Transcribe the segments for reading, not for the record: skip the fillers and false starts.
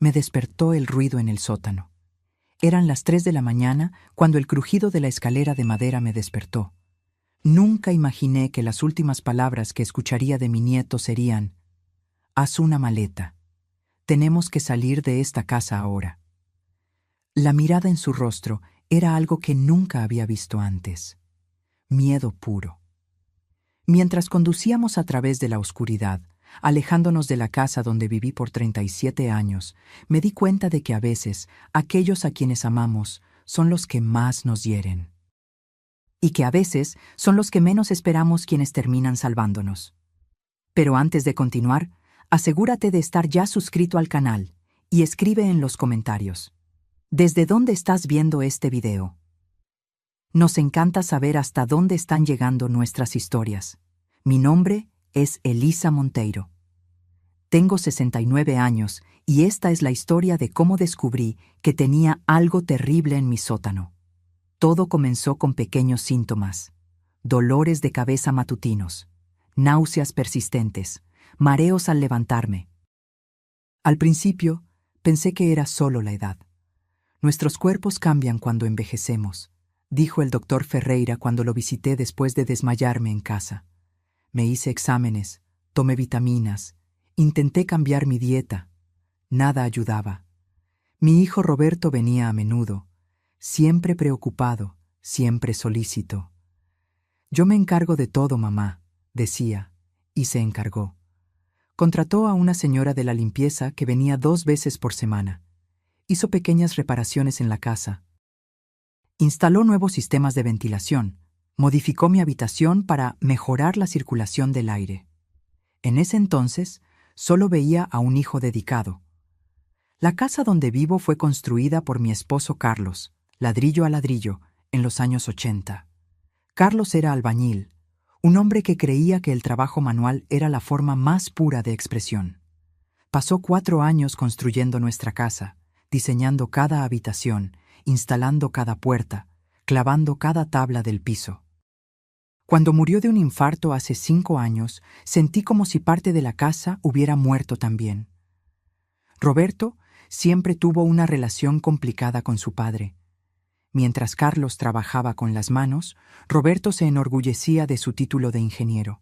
me despertó el ruido en el sótano. Eran las 3 de la mañana cuando el crujido de la escalera de madera me despertó. Nunca imaginé que las últimas palabras que escucharía de mi nieto serían: «Haz una maleta. Tenemos que salir de esta casa ahora». La mirada en su rostro era algo que nunca había visto antes. Miedo puro. Mientras conducíamos a través de la oscuridad, alejándonos de la casa donde viví por 37 años, me di cuenta de que a veces aquellos a quienes amamos son los que más nos hieren. Y que a veces son los que menos esperamos quienes terminan salvándonos. Pero antes de continuar, asegúrate de estar ya suscrito al canal y escribe en los comentarios: ¿desde dónde estás viendo este video? Nos encanta saber hasta dónde están llegando nuestras historias. Mi nombre es Elisa Monteiro. Tengo 69 años y esta es la historia de cómo descubrí que tenía algo terrible en mi sótano. Todo comenzó con pequeños síntomas: dolores de cabeza matutinos, náuseas persistentes, mareos al levantarme. Al principio, pensé que era solo la edad. Nuestros cuerpos cambian cuando envejecemos, dijo el doctor Ferreira cuando lo visité después de desmayarme en casa. Me hice exámenes, tomé vitaminas, intenté cambiar mi dieta. Nada ayudaba. Mi hijo Roberto venía a menudo, siempre preocupado, siempre solícito. «Yo me encargo de todo, mamá», decía, y se encargó. Contrató a una señora de la limpieza que venía 2 veces por semana. Hizo pequeñas reparaciones en la casa. Instaló nuevos sistemas de ventilación. Modificó mi habitación para mejorar la circulación del aire. En ese entonces, solo veía a un hijo dedicado. La casa donde vivo fue construida por mi esposo Carlos, ladrillo a ladrillo, en los años 80. Carlos era albañil, un hombre que creía que el trabajo manual era la forma más pura de expresión. Pasó 4 años construyendo nuestra casa, diseñando cada habitación, instalando cada puerta, clavando cada tabla del piso. Cuando murió de un infarto hace 5 años, sentí como si parte de la casa hubiera muerto también. Roberto siempre tuvo una relación complicada con su padre. Mientras Carlos trabajaba con las manos, Roberto se enorgullecía de su título de ingeniero.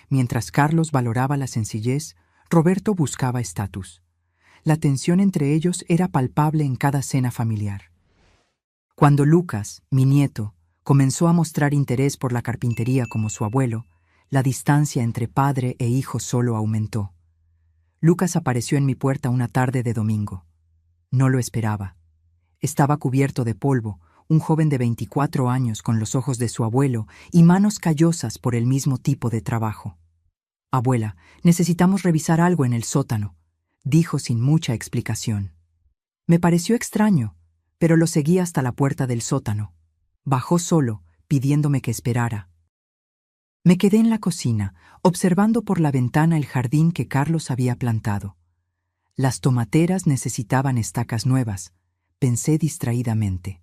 Mientras Carlos valoraba la sencillez, Roberto buscaba estatus. La tensión entre ellos era palpable en cada cena familiar. Cuando Lucas, mi nieto, comenzó a mostrar interés por la carpintería como su abuelo, la distancia entre padre e hijo solo aumentó. Lucas apareció en mi puerta una tarde de domingo. No lo esperaba. Estaba cubierto de polvo, un joven de 24 años con los ojos de su abuelo y manos callosas por el mismo tipo de trabajo. «Abuela, necesitamos revisar algo en el sótano», dijo sin mucha explicación. Me pareció extraño, pero lo seguí hasta la puerta del sótano. Bajó solo, pidiéndome que esperara. Me quedé en la cocina, observando por la ventana el jardín que Carlos había plantado. Las tomateras necesitaban estacas nuevas, pensé distraídamente.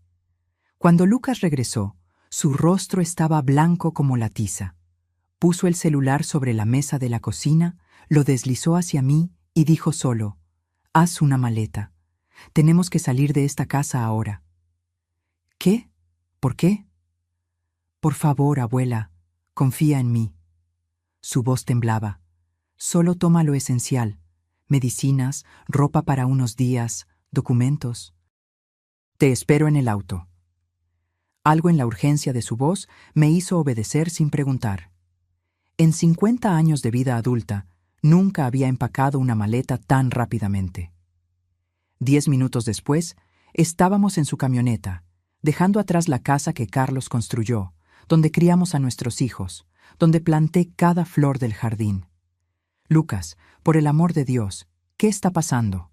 Cuando Lucas regresó, su rostro estaba blanco como la tiza. Puso el celular sobre la mesa de la cocina, lo deslizó hacia mí y dijo solo: «Haz una maleta. Tenemos que salir de esta casa ahora». «¿Qué? ¿Por qué?» «Por favor, abuela, confía en mí». Su voz temblaba. «Solo toma lo esencial: medicinas, ropa para unos días, documentos. Te espero en el auto». Algo en la urgencia de su voz me hizo obedecer sin preguntar. En 50 años de vida adulta, nunca había empacado una maleta tan rápidamente. 10 minutos después, estábamos en su camioneta, dejando atrás la casa que Carlos construyó, donde criamos a nuestros hijos, donde planté cada flor del jardín. «Lucas, por el amor de Dios, ¿qué está pasando?»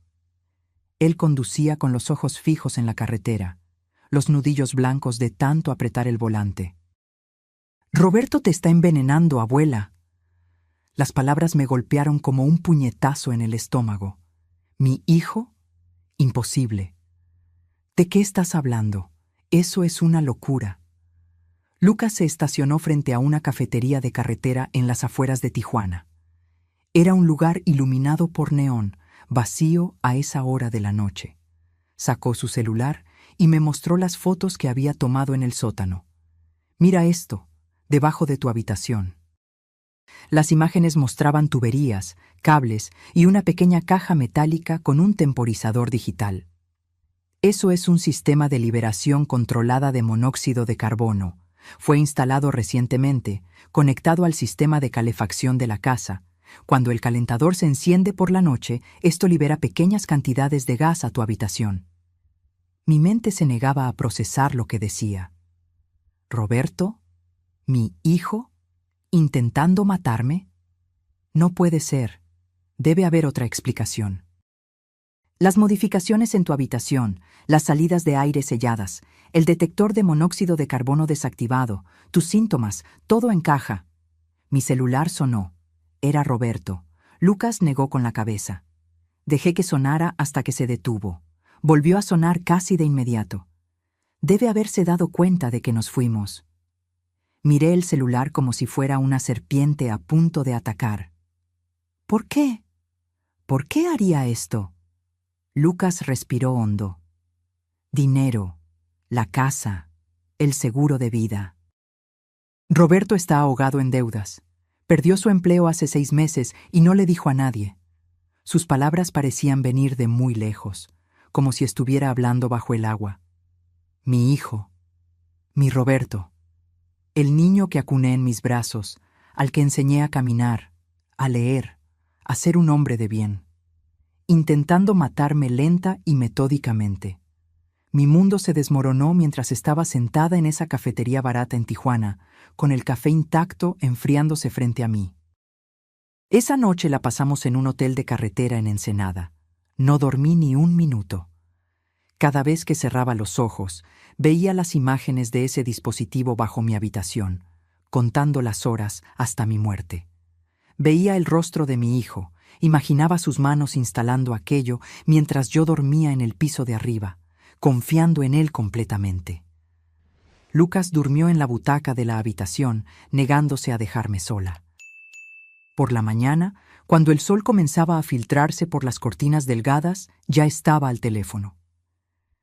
Él conducía con los ojos fijos en la carretera, los nudillos blancos de tanto apretar el volante. «Roberto te está envenenando, abuela». Las palabras me golpearon como un puñetazo en el estómago. ¿Mi hijo? Imposible. ¿De qué estás hablando? Eso es una locura. Lucas se estacionó frente a una cafetería de carretera en las afueras de Tijuana. Era un lugar iluminado por neón, vacío a esa hora de la noche. Sacó su celular y me mostró las fotos que había tomado en el sótano. «Mira esto, debajo de tu habitación». Las imágenes mostraban tuberías, cables y una pequeña caja metálica con un temporizador digital. Eso es un sistema de liberación controlada de monóxido de carbono. Fue instalado recientemente, conectado al sistema de calefacción de la casa. Cuando el calentador se enciende por la noche, esto libera pequeñas cantidades de gas a tu habitación. Mi mente se negaba a procesar lo que decía. ¿Roberto? ¿Mi hijo? ¿Intentando matarme? No puede ser. Debe haber otra explicación. Las modificaciones en tu habitación, las salidas de aire selladas, el detector de monóxido de carbono desactivado, tus síntomas, todo encaja. Mi celular sonó. Era Roberto. Lucas negó con la cabeza. Dejé que sonara hasta que se detuvo. Volvió a sonar casi de inmediato. Debe haberse dado cuenta de que nos fuimos. Miré el celular como si fuera una serpiente a punto de atacar. ¿Por qué? ¿Por qué haría esto? Lucas respiró hondo. Dinero, la casa, el seguro de vida. Roberto está ahogado en deudas. Perdió su empleo hace 6 meses y no le dijo a nadie. Sus palabras parecían venir de muy lejos, como si estuviera hablando bajo el agua. Mi hijo, mi Roberto, el niño que acuné en mis brazos, al que enseñé a caminar, a leer, a ser un hombre de bien. Intentando matarme lenta y metódicamente. Mi mundo se desmoronó mientras estaba sentada en esa cafetería barata en Tijuana, con el café intacto enfriándose frente a mí. Esa noche la pasamos en un hotel de carretera en Ensenada. No dormí ni un minuto. Cada vez que cerraba los ojos, veía las imágenes de ese dispositivo bajo mi habitación, contando las horas hasta mi muerte. Veía el rostro de mi hijo, imaginaba sus manos instalando aquello mientras yo dormía en el piso de arriba, confiando en él completamente. Lucas durmió en la butaca de la habitación, negándose a dejarme sola. Por la mañana, cuando el sol comenzaba a filtrarse por las cortinas delgadas, ya estaba al teléfono.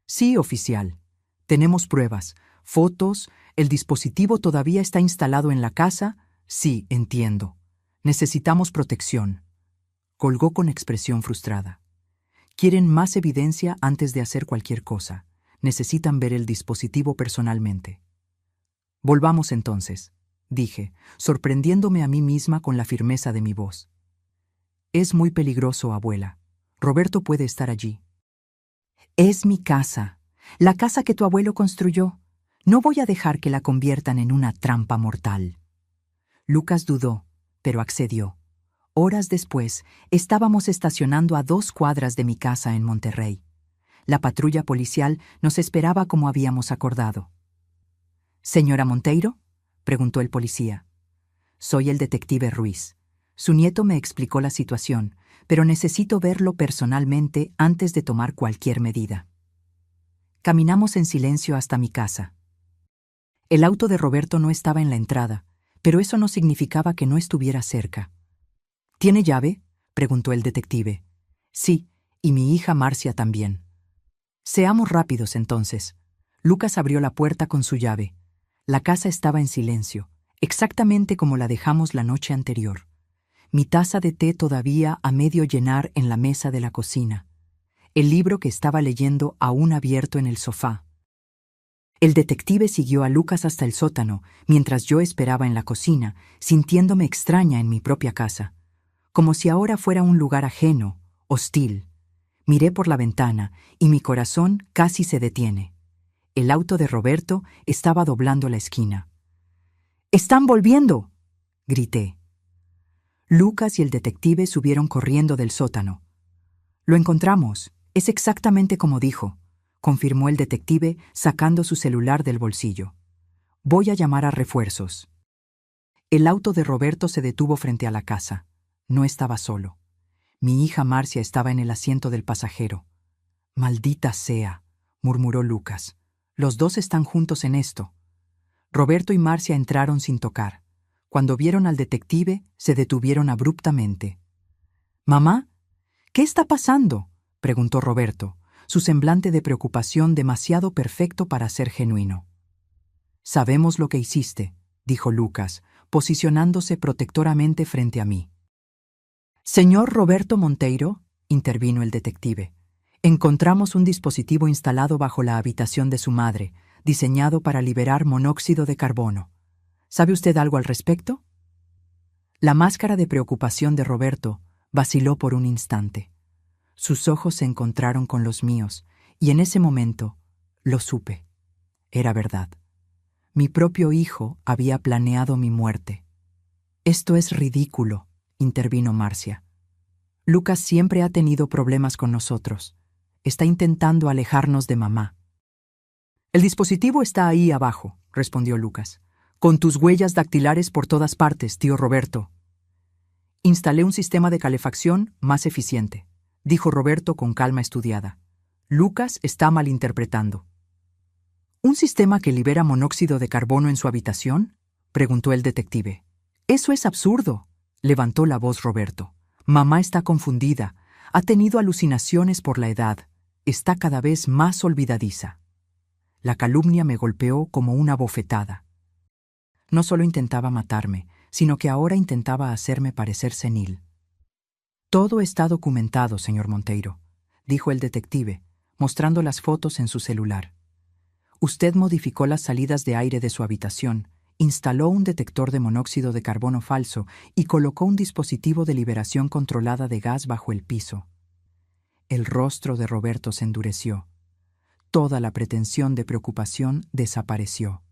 Sí, oficial. Tenemos pruebas, fotos, el dispositivo todavía está instalado en la casa. Sí, entiendo. Necesitamos protección. Colgó con expresión frustrada. Quieren más evidencia antes de hacer cualquier cosa. Necesitan ver el dispositivo personalmente. Volvamos entonces, dije, sorprendiéndome a mí misma con la firmeza de mi voz. Es muy peligroso, abuela. Roberto puede estar allí. Es mi casa, la casa que tu abuelo construyó. No voy a dejar que la conviertan en una trampa mortal. Lucas dudó, pero accedió. Horas después, estábamos estacionando a 2 cuadras de mi casa en Monterrey. La patrulla policial nos esperaba como habíamos acordado. «¿Señora Monteiro?», preguntó el policía. «Soy el detective Ruiz. Su nieto me explicó la situación, pero necesito verlo personalmente antes de tomar cualquier medida». Caminamos en silencio hasta mi casa. El auto de Roberto no estaba en la entrada, pero eso no significaba que no estuviera cerca. «¿Tiene llave?», preguntó el detective. «Sí, y mi hija Marcia también». «Seamos rápidos entonces». Lucas abrió la puerta con su llave. La casa estaba en silencio, exactamente como la dejamos la noche anterior. Mi taza de té todavía a medio llenar en la mesa de la cocina. El libro que estaba leyendo aún abierto en el sofá. El detective siguió a Lucas hasta el sótano, mientras yo esperaba en la cocina, sintiéndome extraña en mi propia casa. Como si ahora fuera un lugar ajeno, hostil. Miré por la ventana y mi corazón casi se detiene. El auto de Roberto estaba doblando la esquina. «¡Están volviendo!», grité. Lucas y el detective subieron corriendo del sótano. «Lo encontramos. Es exactamente como dijo», confirmó el detective sacando su celular del bolsillo. «Voy a llamar a refuerzos». El auto de Roberto se detuvo frente a la casa. No estaba solo. Mi hija Marcia estaba en el asiento del pasajero. «Maldita sea», murmuró Lucas. «Los dos están juntos en esto». Roberto y Marcia entraron sin tocar. Cuando vieron al detective, se detuvieron abruptamente. «Mamá, ¿Qué está pasando?, preguntó Roberto, su semblante de preocupación demasiado perfecto para ser genuino. Sabemos lo que hiciste, dijo Lucas, posicionándose protectoramente frente a mí. Señor Roberto Monteiro, intervino el detective, encontramos un dispositivo instalado bajo la habitación de su madre, diseñado para liberar monóxido de carbono. ¿Sabe usted algo al respecto? La máscara de preocupación de Roberto vaciló por un instante. Sus ojos se encontraron con los míos, y en ese momento lo supe. Era verdad. Mi propio hijo había planeado mi muerte. Esto es ridículo, intervino Marcia. Lucas siempre ha tenido problemas con nosotros. Está intentando alejarnos de mamá. El dispositivo está ahí abajo, respondió Lucas, con tus huellas dactilares por todas partes, tío Roberto. Instalé un sistema de calefacción más eficiente, dijo Roberto con calma estudiada. Lucas está malinterpretando. ¿Un sistema que libera monóxido de carbono en su habitación?, preguntó el detective. Eso es absurdo, levantó la voz Roberto. Mamá está confundida, ha tenido alucinaciones por la edad, está cada vez más olvidadiza. La calumnia me golpeó como una bofetada. No solo intentaba matarme, sino que ahora intentaba hacerme parecer senil. Todo está documentado, señor Monteiro, dijo el detective, mostrando las fotos en su celular. Usted modificó las salidas de aire de su habitación, instaló un detector de monóxido de carbono falso y colocó un dispositivo de liberación controlada de gas bajo el piso. El rostro de Roberto se endureció. Toda la pretensión de preocupación desapareció.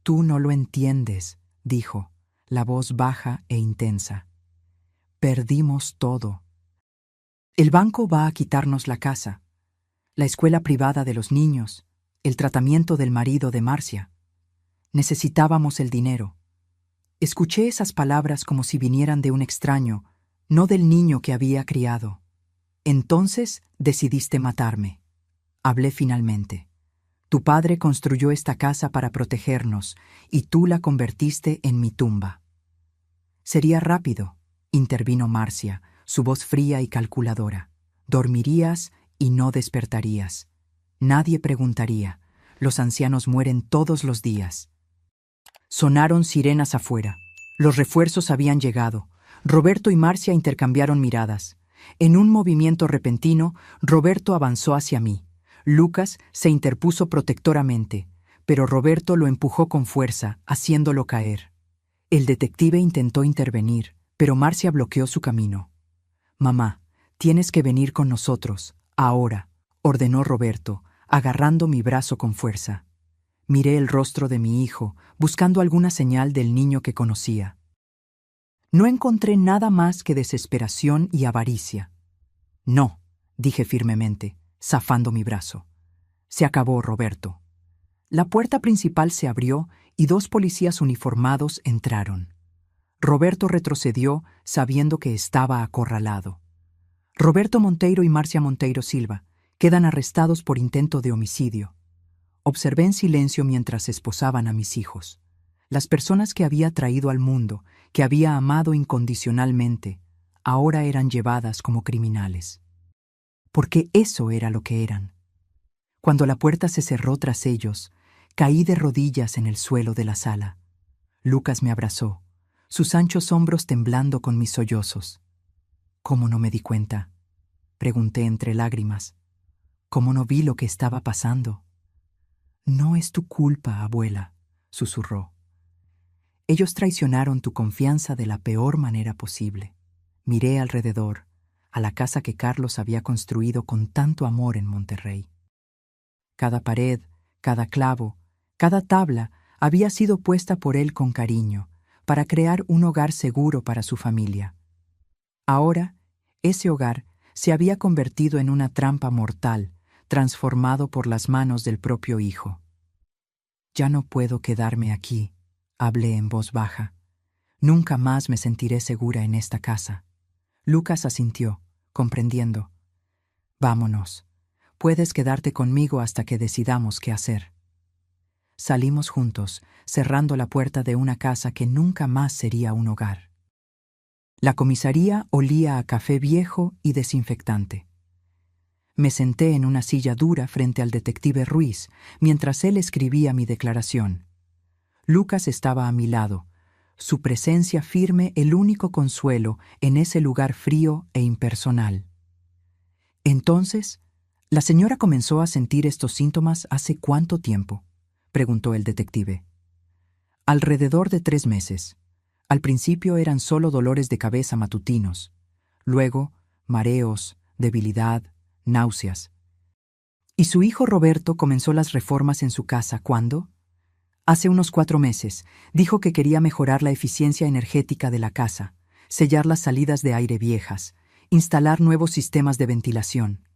Tú no lo entiendes, dijo, la voz baja e intensa. Perdimos todo. El banco va a quitarnos la casa, la escuela privada de los niños, el tratamiento del marido de Marcia. Necesitábamos el dinero. Escuché esas palabras como si vinieran de un extraño, no del niño que había criado. Entonces decidiste matarme. Hablé finalmente. Tu padre construyó esta casa para protegernos y tú la convertiste en mi tumba. Sería rápido, intervino Marcia, su voz fría y calculadora. Dormirías y no despertarías. Nadie preguntaría. Los ancianos mueren todos los días. Sonaron sirenas afuera. Los refuerzos habían llegado. Roberto y Marcia intercambiaron miradas. En un movimiento repentino, Roberto avanzó hacia mí. Lucas se interpuso protectoramente, pero Roberto lo empujó con fuerza, haciéndolo caer. El detective intentó intervenir, pero Marcia bloqueó su camino. «Mamá, tienes que venir con nosotros, ahora», ordenó Roberto, agarrando mi brazo con fuerza. Miré el rostro de mi hijo, buscando alguna señal del niño que conocía. No encontré nada más que desesperación y avaricia. «No», dije firmemente, zafando mi brazo. Se acabó, Roberto. La puerta principal se abrió y dos policías uniformados entraron. Roberto retrocedió sabiendo que estaba acorralado. Roberto Monteiro y Marcia Monteiro Silva quedan arrestados por intento de homicidio. Observé en silencio mientras esposaban a mis hijos. Las personas que había traído al mundo, que había amado incondicionalmente, ahora eran llevadas como criminales. Porque eso era lo que eran. Cuando la puerta se cerró tras ellos, caí de rodillas en el suelo de la sala. Lucas me abrazó, sus anchos hombros temblando con mis sollozos. ¿Cómo no me di cuenta?, pregunté entre lágrimas. ¿Cómo no vi lo que estaba pasando? No es tu culpa, abuela, susurró. Ellos traicionaron tu confianza de la peor manera posible. Miré alrededor, a la casa que Carlos había construido con tanto amor en Monterrey. Cada pared, cada clavo, cada tabla había sido puesta por él con cariño, para crear un hogar seguro para su familia. Ahora, ese hogar se había convertido en una trampa mortal, transformado por las manos del propio hijo. «Ya no puedo quedarme aquí», hablé en voz baja. «Nunca más me sentiré segura en esta casa». Lucas asintió, comprendiendo. «Vámonos. Puedes quedarte conmigo hasta que decidamos qué hacer». Salimos juntos, cerrando la puerta de una casa que nunca más sería un hogar. La comisaría olía a café viejo y desinfectante. Me senté en una silla dura frente al detective Ruiz, mientras él escribía mi declaración. Lucas estaba a mi lado, su presencia firme el único consuelo en ese lugar frío e impersonal. Entonces, ¿la señora comenzó a sentir estos síntomas hace cuánto tiempo?, preguntó el detective. Alrededor de 3 meses. Al principio eran solo dolores de cabeza matutinos, luego mareos, debilidad, náuseas. ¿Y su hijo Roberto comenzó las reformas en su casa cuándo? Hace unos 4 meses. Dijo que quería mejorar la eficiencia energética de la casa, sellar las salidas de aire viejas, instalar nuevos sistemas de ventilación.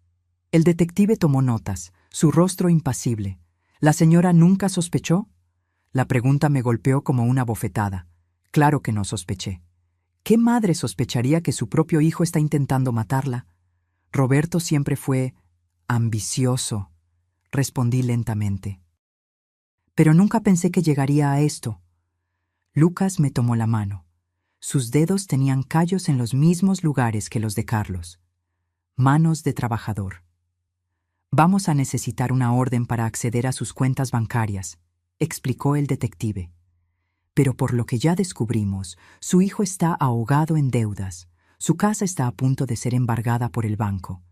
El detective tomó notas, su rostro impasible. ¿La señora nunca sospechó? La pregunta me golpeó como una bofetada. Claro que no sospeché. ¿Qué madre sospecharía que su propio hijo está intentando matarla? Roberto siempre fue ambicioso, respondí lentamente. Pero nunca pensé que llegaría a esto. Lucas me tomó la mano. Sus dedos tenían callos en los mismos lugares que los de Carlos. Manos de trabajador. Vamos a necesitar una orden para acceder a sus cuentas bancarias, explicó el detective. Pero por lo que ya descubrimos, su hijo está ahogado en deudas, su casa está a punto de ser embargada por el banco,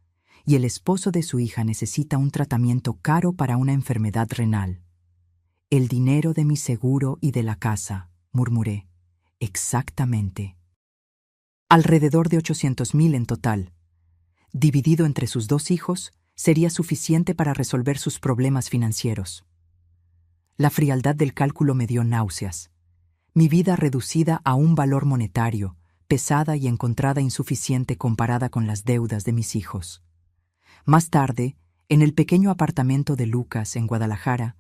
y el esposo de su hija necesita un tratamiento caro para una enfermedad renal. El dinero de mi seguro y de la casa, murmuré. Exactamente. Alrededor de 800,000 en total. Dividido entre sus 2 hijos, sería suficiente para resolver sus problemas financieros. La frialdad del cálculo me dio náuseas. Mi vida reducida a un valor monetario, pesada y encontrada insuficiente comparada con las deudas de mis hijos. Más tarde, en el pequeño apartamento de Lucas, en Guadalajara,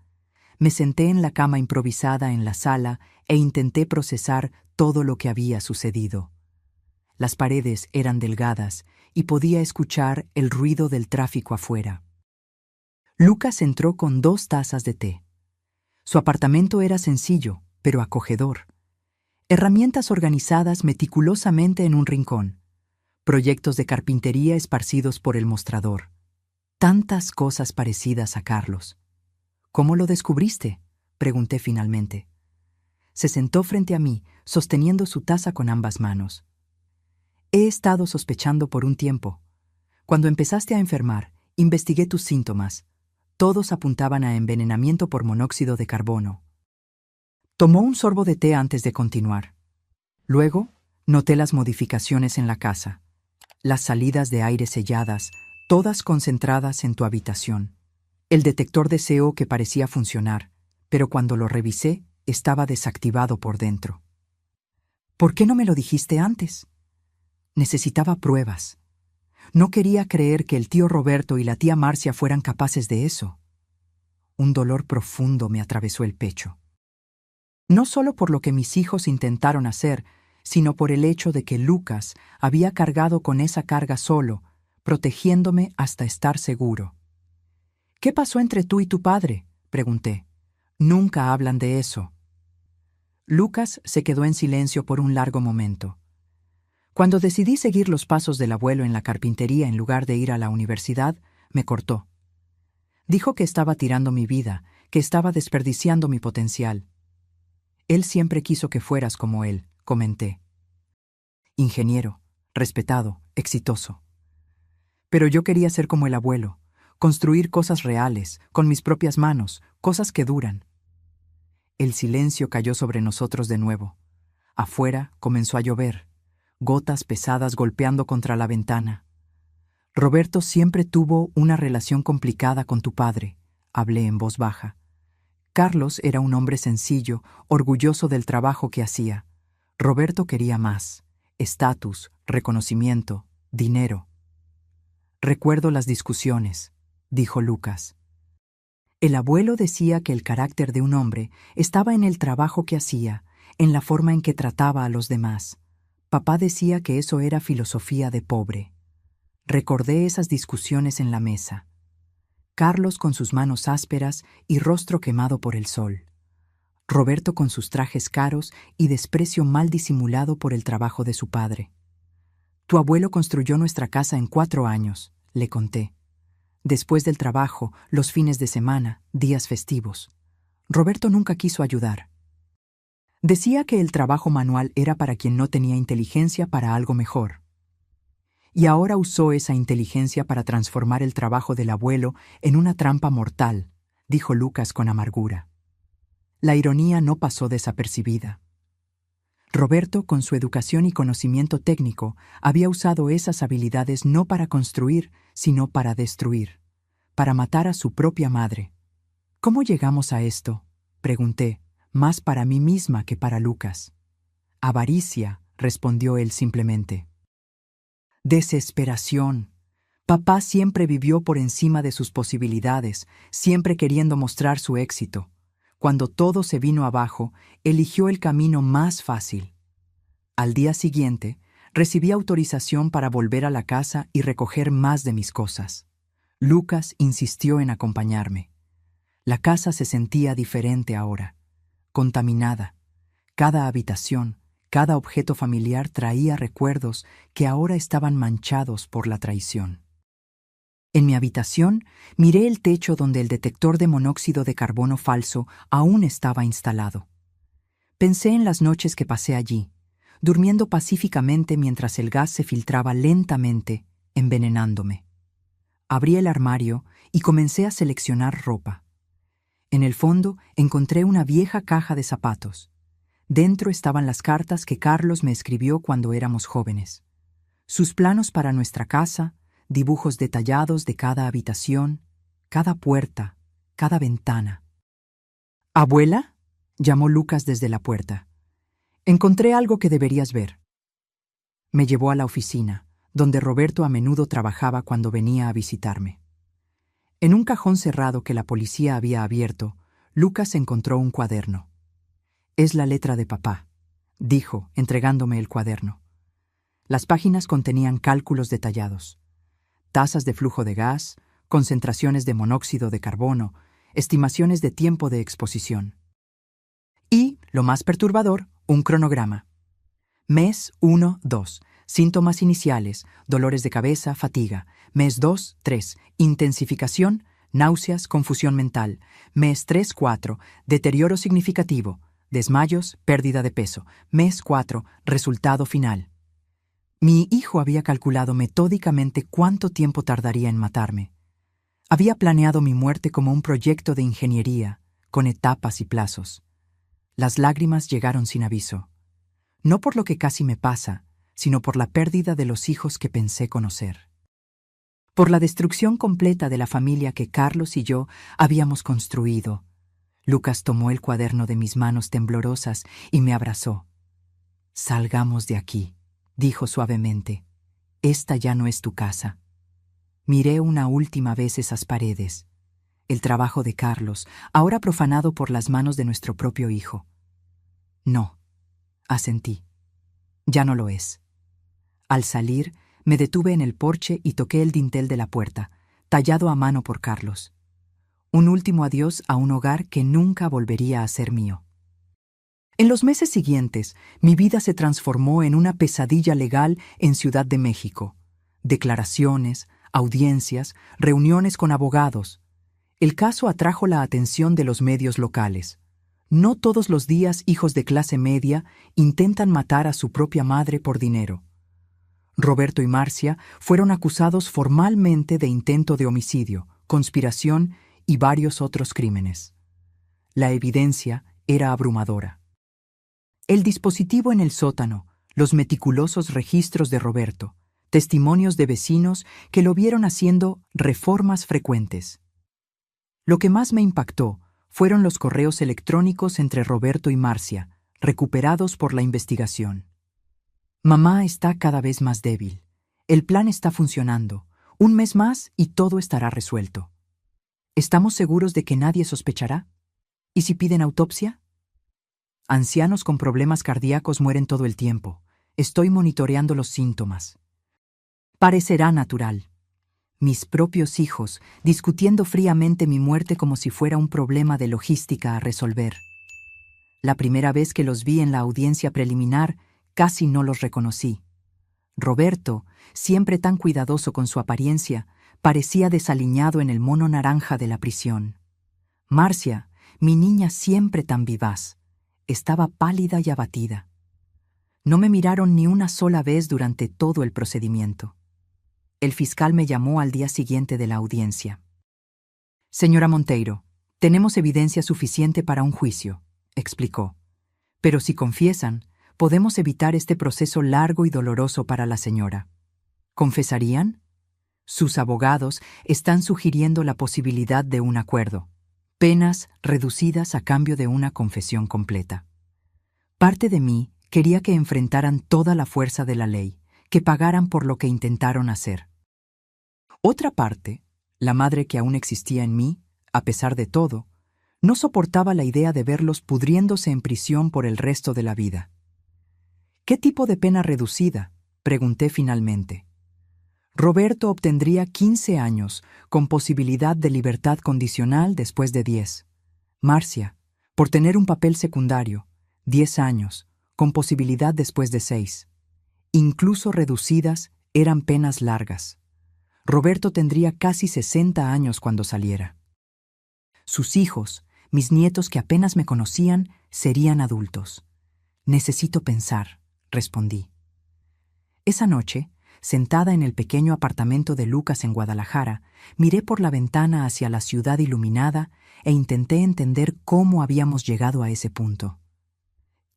me senté en la cama improvisada en la sala e intenté procesar todo lo que había sucedido. Las paredes eran delgadas y podía escuchar el ruido del tráfico afuera. Lucas entró con 2 tazas de té. Su apartamento era sencillo, pero acogedor. Herramientas organizadas meticulosamente en un rincón. Proyectos de carpintería esparcidos por el mostrador. Tantas cosas parecidas a Carlos. ¿Cómo lo descubriste?, pregunté finalmente. Se sentó frente a mí, sosteniendo su taza con ambas manos. He estado sospechando por un tiempo. Cuando empezaste a enfermar, investigué tus síntomas. Todos apuntaban a envenenamiento por monóxido de carbono. Tomó un sorbo de té antes de continuar. Luego, noté las modificaciones en la casa. Las salidas de aire selladas, todas concentradas en tu habitación. El detector de CO que parecía funcionar, pero cuando lo revisé, estaba desactivado por dentro. ¿Por qué no me lo dijiste antes? Necesitaba pruebas. No quería creer que el tío Roberto y la tía Marcia fueran capaces de eso. Un dolor profundo me atravesó el pecho. No solo por lo que mis hijos intentaron hacer, sino por el hecho de que Lucas había cargado con esa carga solo, protegiéndome hasta estar seguro. ¿Qué pasó entre tú y tu padre?, pregunté. Nunca hablan de eso. Lucas se quedó en silencio por un largo momento. Cuando decidí seguir los pasos del abuelo en la carpintería en lugar de ir a la universidad, me cortó. Dijo que estaba tirando mi vida, que estaba desperdiciando mi potencial. Él siempre quiso que fueras como él, comenté. Ingeniero, respetado, exitoso. Pero yo quería ser como el abuelo, construir cosas reales, con mis propias manos, cosas que duran. El silencio cayó sobre nosotros de nuevo. Afuera comenzó a llover, gotas pesadas golpeando contra la ventana. Roberto siempre tuvo una relación complicada con tu padre, hablé en voz baja. Carlos era un hombre sencillo, orgulloso del trabajo que hacía. Roberto quería más: estatus, reconocimiento, dinero. Recuerdo las discusiones, dijo Lucas. El abuelo decía que el carácter de un hombre estaba en el trabajo que hacía, en la forma en que trataba a los demás. Papá decía que eso era filosofía de pobre. Recordé esas discusiones en la mesa. Carlos con sus manos ásperas y rostro quemado por el sol. Roberto con sus trajes caros y desprecio mal disimulado por el trabajo de su padre. Tu abuelo construyó nuestra casa en 4 años, le conté. Después del trabajo, los fines de semana, días festivos. Roberto nunca quiso ayudar. Decía que el trabajo manual era para quien no tenía inteligencia para algo mejor. Y ahora usó esa inteligencia para transformar el trabajo del abuelo en una trampa mortal, dijo Lucas con amargura. La ironía no pasó desapercibida. Roberto, con su educación y conocimiento técnico, había usado esas habilidades no para construir, sino para destruir, para matar a su propia madre. ¿Cómo llegamos a esto?, pregunté, más para mí misma que para Lucas. Avaricia, respondió él simplemente. Desesperación. Papá siempre vivió por encima de sus posibilidades, siempre queriendo mostrar su éxito. Cuando todo se vino abajo, eligió el camino más fácil. Al día siguiente, recibí autorización para volver a la casa y recoger más de mis cosas. Lucas insistió en acompañarme. La casa se sentía diferente ahora, contaminada. Cada habitación, cada objeto familiar traía recuerdos que ahora estaban manchados por la traición. En mi habitación, miré el techo donde el detector de monóxido de carbono falso aún estaba instalado. Pensé en las noches que pasé allí, durmiendo pacíficamente mientras el gas se filtraba lentamente, envenenándome. Abrí el armario y comencé a seleccionar ropa. En el fondo encontré una vieja caja de zapatos. Dentro estaban las cartas que Carlos me escribió cuando éramos jóvenes. Sus planos para nuestra casa, dibujos detallados de cada habitación, cada puerta, cada ventana. ¿Abuela?, llamó Lucas desde la puerta. Encontré algo que deberías ver. Me llevó a la oficina, donde Roberto a menudo trabajaba cuando venía a visitarme. En un cajón cerrado que la policía había abierto, Lucas encontró un cuaderno. Es la letra de papá, dijo, entregándome el cuaderno. Las páginas contenían cálculos detallados. Tasas de flujo de gas, concentraciones de monóxido de carbono, estimaciones de tiempo de exposición. Y, lo más perturbador, un cronograma. Mes 1, 2. Síntomas iniciales, dolores de cabeza, fatiga. Mes 2, 3. Intensificación, náuseas, confusión mental. Mes 3, 4. Deterioro significativo, desmayos, pérdida de peso. Mes 4. Resultado final. Mi hijo había calculado metódicamente cuánto tiempo tardaría en matarme. Había planeado mi muerte como un proyecto de ingeniería, con etapas y plazos. Las lágrimas llegaron sin aviso. No por lo que casi me pasa, sino por la pérdida de los hijos que pensé conocer. Por la destrucción completa de la familia que Carlos y yo habíamos construido. Lucas tomó el cuaderno de mis manos temblorosas y me abrazó. «Salgamos de aquí», dijo suavemente. «Esta ya no es tu casa». Miré una última vez esas paredes. El trabajo de Carlos, ahora profanado por las manos de nuestro propio hijo. «No», asentí. «Ya no lo es». Al salir, me detuve en el porche y toqué el dintel de la puerta, tallado a mano por Carlos. Un último adiós a un hogar que nunca volvería a ser mío. En los meses siguientes, mi vida se transformó en una pesadilla legal en Ciudad de México. Declaraciones, audiencias, reuniones con abogados. El caso atrajo la atención de los medios locales. No todos los días hijos de clase media intentan matar a su propia madre por dinero. Roberto y Marcia fueron acusados formalmente de intento de homicidio, conspiración y varios otros crímenes. La evidencia era abrumadora. El dispositivo en el sótano, los meticulosos registros de Roberto, testimonios de vecinos que lo vieron haciendo reformas frecuentes. Lo que más me impactó fueron los correos electrónicos entre Roberto y Marcia, recuperados por la investigación. Mamá está cada vez más débil. El plan está funcionando. Un mes más y todo estará resuelto. ¿Estamos seguros de que nadie sospechará? ¿Y si piden autopsia? Ancianos con problemas cardíacos mueren todo el tiempo. Estoy monitoreando los síntomas. Parecerá natural. Mis propios hijos, discutiendo fríamente mi muerte como si fuera un problema de logística a resolver. La primera vez que los vi en la audiencia preliminar, casi no los reconocí. Roberto, siempre tan cuidadoso con su apariencia, parecía desaliñado en el mono naranja de la prisión. Marcia, mi niña siempre tan vivaz, estaba pálida y abatida. No me miraron ni una sola vez durante todo el procedimiento. El fiscal me llamó al día siguiente de la audiencia. «Señora Monteiro, tenemos evidencia suficiente para un juicio», explicó. «Pero si confiesan, podemos evitar este proceso largo y doloroso para la señora». ¿Confesarían? Sus abogados están sugiriendo la posibilidad de un acuerdo. Penas reducidas a cambio de una confesión completa. Parte de mí quería que enfrentaran toda la fuerza de la ley, que pagaran por lo que intentaron hacer. Otra parte, la madre que aún existía en mí, a pesar de todo, no soportaba la idea de verlos pudriéndose en prisión por el resto de la vida. ¿Qué tipo de pena reducida?, pregunté finalmente. Roberto obtendría 15 años, con posibilidad de libertad condicional después de 10. Marcia, por tener un papel secundario, 10 años, con posibilidad después de 6. Incluso reducidas, eran penas largas. Roberto tendría casi 60 años cuando saliera. Sus hijos, mis nietos que apenas me conocían, serían adultos. «Necesito pensar», respondí. Esa noche, sentada en el pequeño apartamento de Lucas en Guadalajara, miré por la ventana hacia la ciudad iluminada e intenté entender cómo habíamos llegado a ese punto.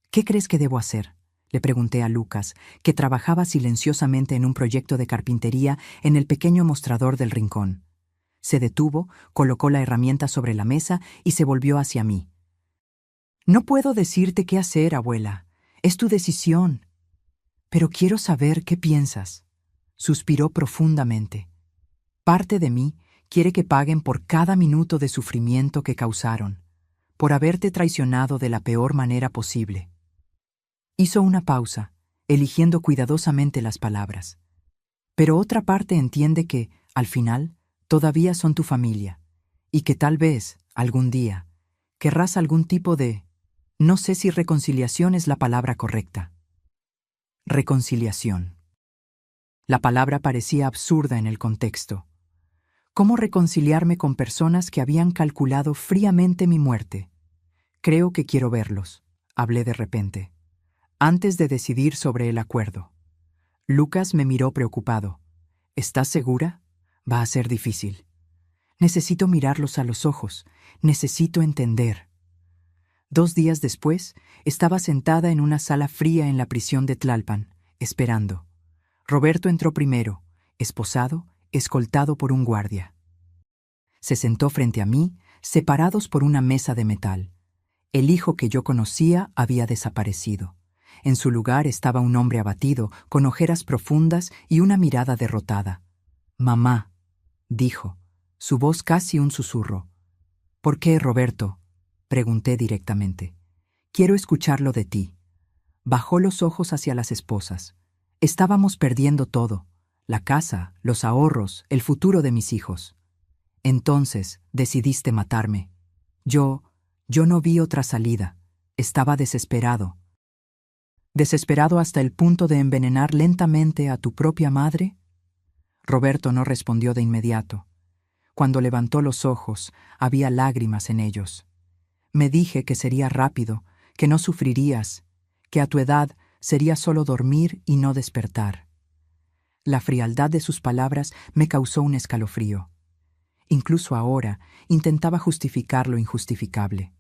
«¿Qué crees que debo hacer?», le pregunté a Lucas, que trabajaba silenciosamente en un proyecto de carpintería en el pequeño mostrador del rincón. Se detuvo, colocó la herramienta sobre la mesa y se volvió hacia mí. «No puedo decirte qué hacer, abuela. Es tu decisión. Pero quiero saber qué piensas». Suspiró profundamente. «Parte de mí quiere que paguen por cada minuto de sufrimiento que causaron, por haberte traicionado de la peor manera posible». Hizo una pausa, eligiendo cuidadosamente las palabras. «Pero otra parte entiende que, al final, todavía son tu familia, y que tal vez, algún día, querrás algún tipo de... no sé si reconciliación es la palabra correcta». Reconciliación. La palabra parecía absurda en el contexto. ¿Cómo reconciliarme con personas que habían calculado fríamente mi muerte? «Creo que quiero verlos», hablé de repente, antes de decidir sobre el acuerdo. Lucas me miró preocupado. «¿Estás segura? Va a ser difícil». «Necesito mirarlos a los ojos. Necesito entender». 2 días después, estaba sentada en una sala fría en la prisión de Tlalpan, esperando. Roberto entró primero, esposado, escoltado por un guardia. Se sentó frente a mí, separados por una mesa de metal. El hijo que yo conocía había desaparecido. En su lugar estaba un hombre abatido, con ojeras profundas y una mirada derrotada. «Mamá», dijo, su voz casi un susurro. «¿Por qué, Roberto?», pregunté directamente. «Quiero escucharlo de ti». Bajó los ojos hacia las esposas. Estábamos perdiendo todo: la casa, los ahorros, el futuro de mis hijos. Entonces decidiste matarme. Yo no vi otra salida. Estaba desesperado. ¿Desesperado hasta el punto de envenenar lentamente a tu propia madre? Roberto no respondió de inmediato. Cuando levantó los ojos, había lágrimas en ellos. Me dije que sería rápido, que no sufrirías, que a tu edad sería solo dormir y no despertar. La frialdad de sus palabras me causó un escalofrío. Incluso ahora intentaba justificar lo injustificable.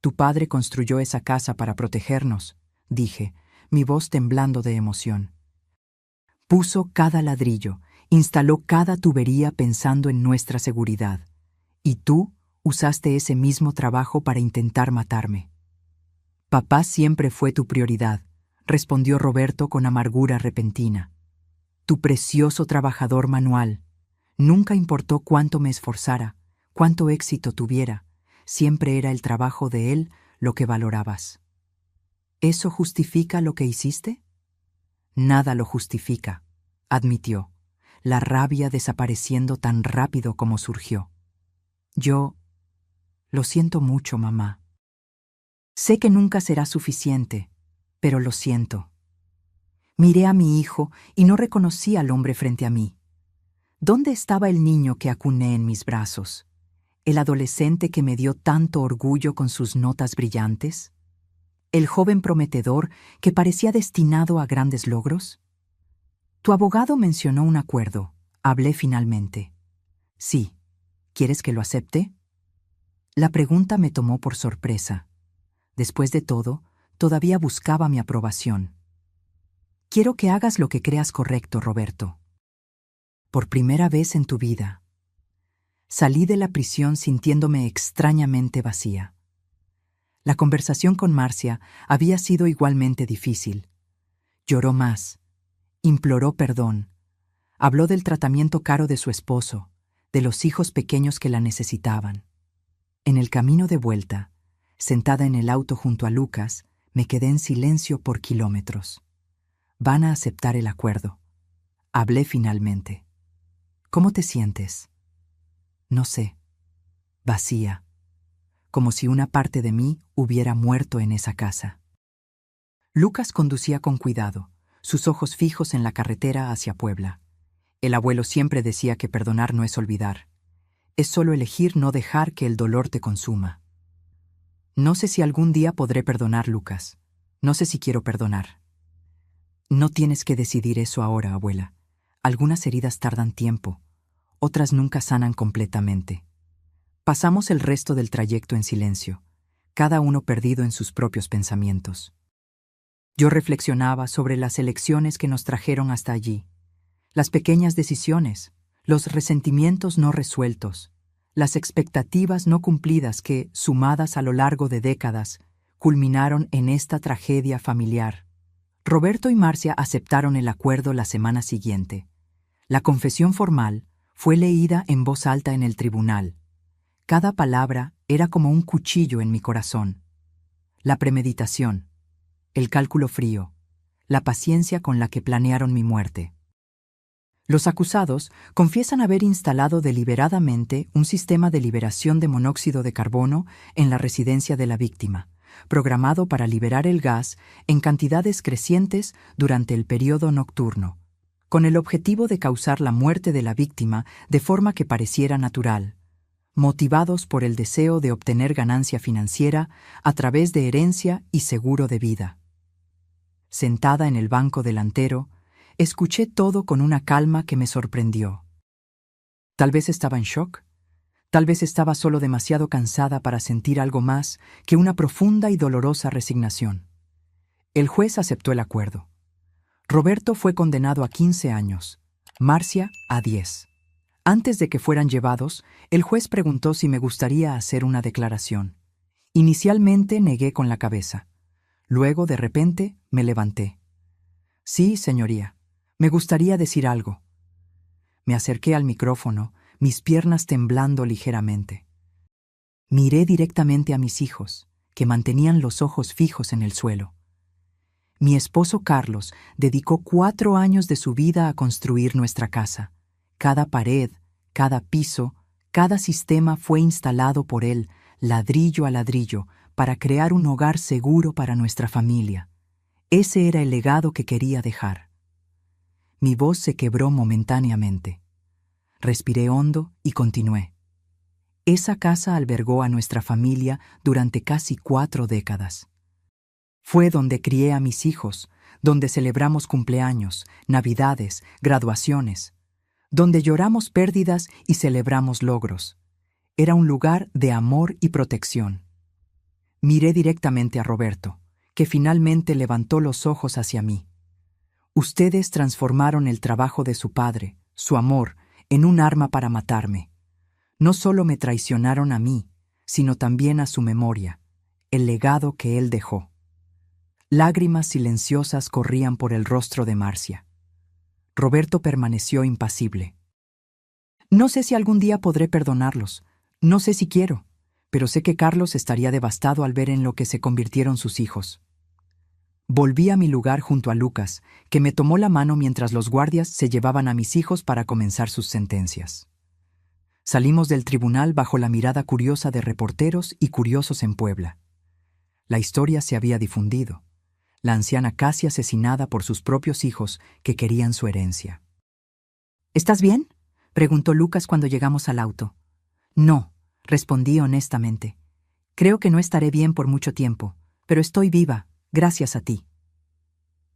«Tu padre construyó esa casa para protegernos», dije, mi voz temblando de emoción. «Puso cada ladrillo, instaló cada tubería pensando en nuestra seguridad. Y tú usaste ese mismo trabajo para intentar matarme». «Papá siempre fue tu prioridad», respondió Roberto con amargura repentina. «Tu precioso trabajador manual. Nunca importó cuánto me esforzara, cuánto éxito tuviera. Siempre era el trabajo de él lo que valorabas». «¿Eso justifica lo que hiciste?» «Nada lo justifica», admitió, la rabia desapareciendo tan rápido como surgió. «Yo lo siento mucho, mamá. Sé que nunca será suficiente, pero lo siento. Miré a mi hijo y no reconocí al hombre frente a mí. ¿Dónde estaba el niño que acuné en mis brazos? ¿El adolescente que me dio tanto orgullo con sus notas brillantes? ¿El joven prometedor que parecía destinado a grandes logros? Tu abogado mencionó un acuerdo. Hablé finalmente. Sí. ¿Quieres que lo acepte? La pregunta me tomó por sorpresa. Después de todo, todavía buscaba mi aprobación. Quiero que hagas lo que creas correcto, Roberto. Por primera vez en tu vida. Salí de la prisión sintiéndome extrañamente vacía. La conversación con Marcia había sido igualmente difícil. Lloró más, imploró perdón, habló del tratamiento caro de su esposo, de los hijos pequeños que la necesitaban. En el camino de vuelta, sentada en el auto junto a Lucas, me quedé en silencio por kilómetros. Van a aceptar el acuerdo. Hablé finalmente. ¿Cómo te sientes? No sé. Vacía. Como si una parte de mí hubiera muerto en esa casa. Lucas conducía con cuidado, sus ojos fijos en la carretera hacia Puebla. El abuelo siempre decía que perdonar no es olvidar. Es solo elegir no dejar que el dolor te consuma. No sé si algún día podré perdonar, Lucas. No sé si quiero perdonar. No tienes que decidir eso ahora, abuela. Algunas heridas tardan tiempo, otras nunca sanan completamente. Pasamos el resto del trayecto en silencio, cada uno perdido en sus propios pensamientos. Yo reflexionaba sobre las elecciones que nos trajeron hasta allí, las pequeñas decisiones, los resentimientos no resueltos, las expectativas no cumplidas que, sumadas a lo largo de décadas, culminaron en esta tragedia familiar. Roberto y Marcia aceptaron el acuerdo la semana siguiente. La confesión formal fue leída en voz alta en el tribunal. Cada palabra era como un cuchillo en mi corazón. La premeditación, el cálculo frío, la paciencia con la que planearon mi muerte. Los acusados confiesan haber instalado deliberadamente un sistema de liberación de monóxido de carbono en la residencia de la víctima, programado para liberar el gas en cantidades crecientes durante el periodo nocturno, con el objetivo de causar la muerte de la víctima de forma que pareciera natural, motivados por el deseo de obtener ganancia financiera a través de herencia y seguro de vida. Sentada en el banco delantero, escuché todo con una calma que me sorprendió. Tal vez estaba en shock, tal vez estaba solo demasiado cansada para sentir algo más que una profunda y dolorosa resignación. El juez aceptó el acuerdo. Roberto fue condenado a 15 años, Marcia a 10. Antes de que fueran llevados, el juez preguntó si me gustaría hacer una declaración. Inicialmente negué con la cabeza. Luego, de repente, me levanté. Sí, señoría, me gustaría decir algo. Me acerqué al micrófono, mis piernas temblando ligeramente. Miré directamente a mis hijos, que mantenían los ojos fijos en el suelo. Mi esposo Carlos dedicó 4 años de su vida a construir nuestra casa. Cada pared, cada piso, cada sistema fue instalado por él, ladrillo a ladrillo, para crear un hogar seguro para nuestra familia. Ese era el legado que quería dejar. Mi voz se quebró momentáneamente. Respiré hondo y continué. Esa casa albergó a nuestra familia durante casi 4 décadas. Fue donde crié a mis hijos, donde celebramos cumpleaños, navidades, graduaciones, donde lloramos pérdidas y celebramos logros. Era un lugar de amor y protección. Miré directamente a Roberto, que finalmente levantó los ojos hacia mí. Ustedes transformaron el trabajo de su padre, su amor, en un arma para matarme. No solo me traicionaron a mí, sino también a su memoria, el legado que él dejó. Lágrimas silenciosas corrían por el rostro de Marcia. Roberto permaneció impasible. No sé si algún día podré perdonarlos, no sé si quiero, pero sé que Carlos estaría devastado al ver en lo que se convirtieron sus hijos. Volví a mi lugar junto a Lucas, que me tomó la mano mientras los guardias se llevaban a mis hijos para comenzar sus sentencias. Salimos del tribunal bajo la mirada curiosa de reporteros y curiosos en Puebla. La historia se había difundido. la anciana casi asesinada por sus propios hijos que querían su herencia. ¿Estás bien?, preguntó Lucas cuando llegamos al auto. No, respondí honestamente. Creo que no estaré bien por mucho tiempo, pero estoy viva, gracias a ti.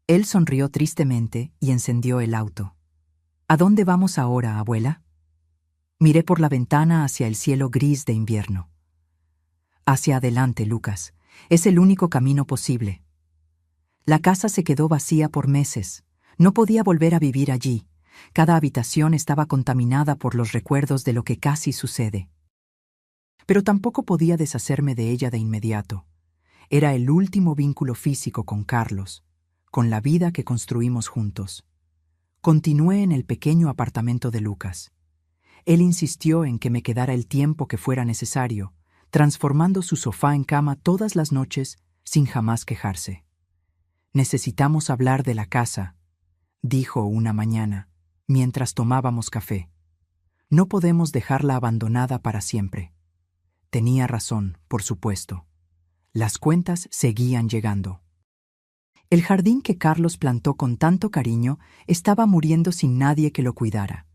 Él sonrió tristemente y encendió el auto. ¿A dónde vamos ahora, abuela? Miré por la ventana hacia el cielo gris de invierno. Hacia adelante, Lucas. Es el único camino posible. La casa se quedó vacía por meses. No podía volver a vivir allí. Cada habitación estaba contaminada por los recuerdos de lo que casi sucede. Pero tampoco podía deshacerme de ella de inmediato. Era el último vínculo físico con Carlos, con la vida que construimos juntos. Continué en el pequeño apartamento de Lucas. Él insistió en que me quedara el tiempo que fuera necesario, transformando su sofá en cama todas las noches sin jamás quejarse. «Necesitamos hablar de la casa», dijo una mañana, mientras tomábamos café. «No podemos dejarla abandonada para siempre». Tenía razón, por supuesto. Las cuentas seguían llegando. El jardín que Carlos plantó con tanto cariño estaba muriendo sin nadie que lo cuidara.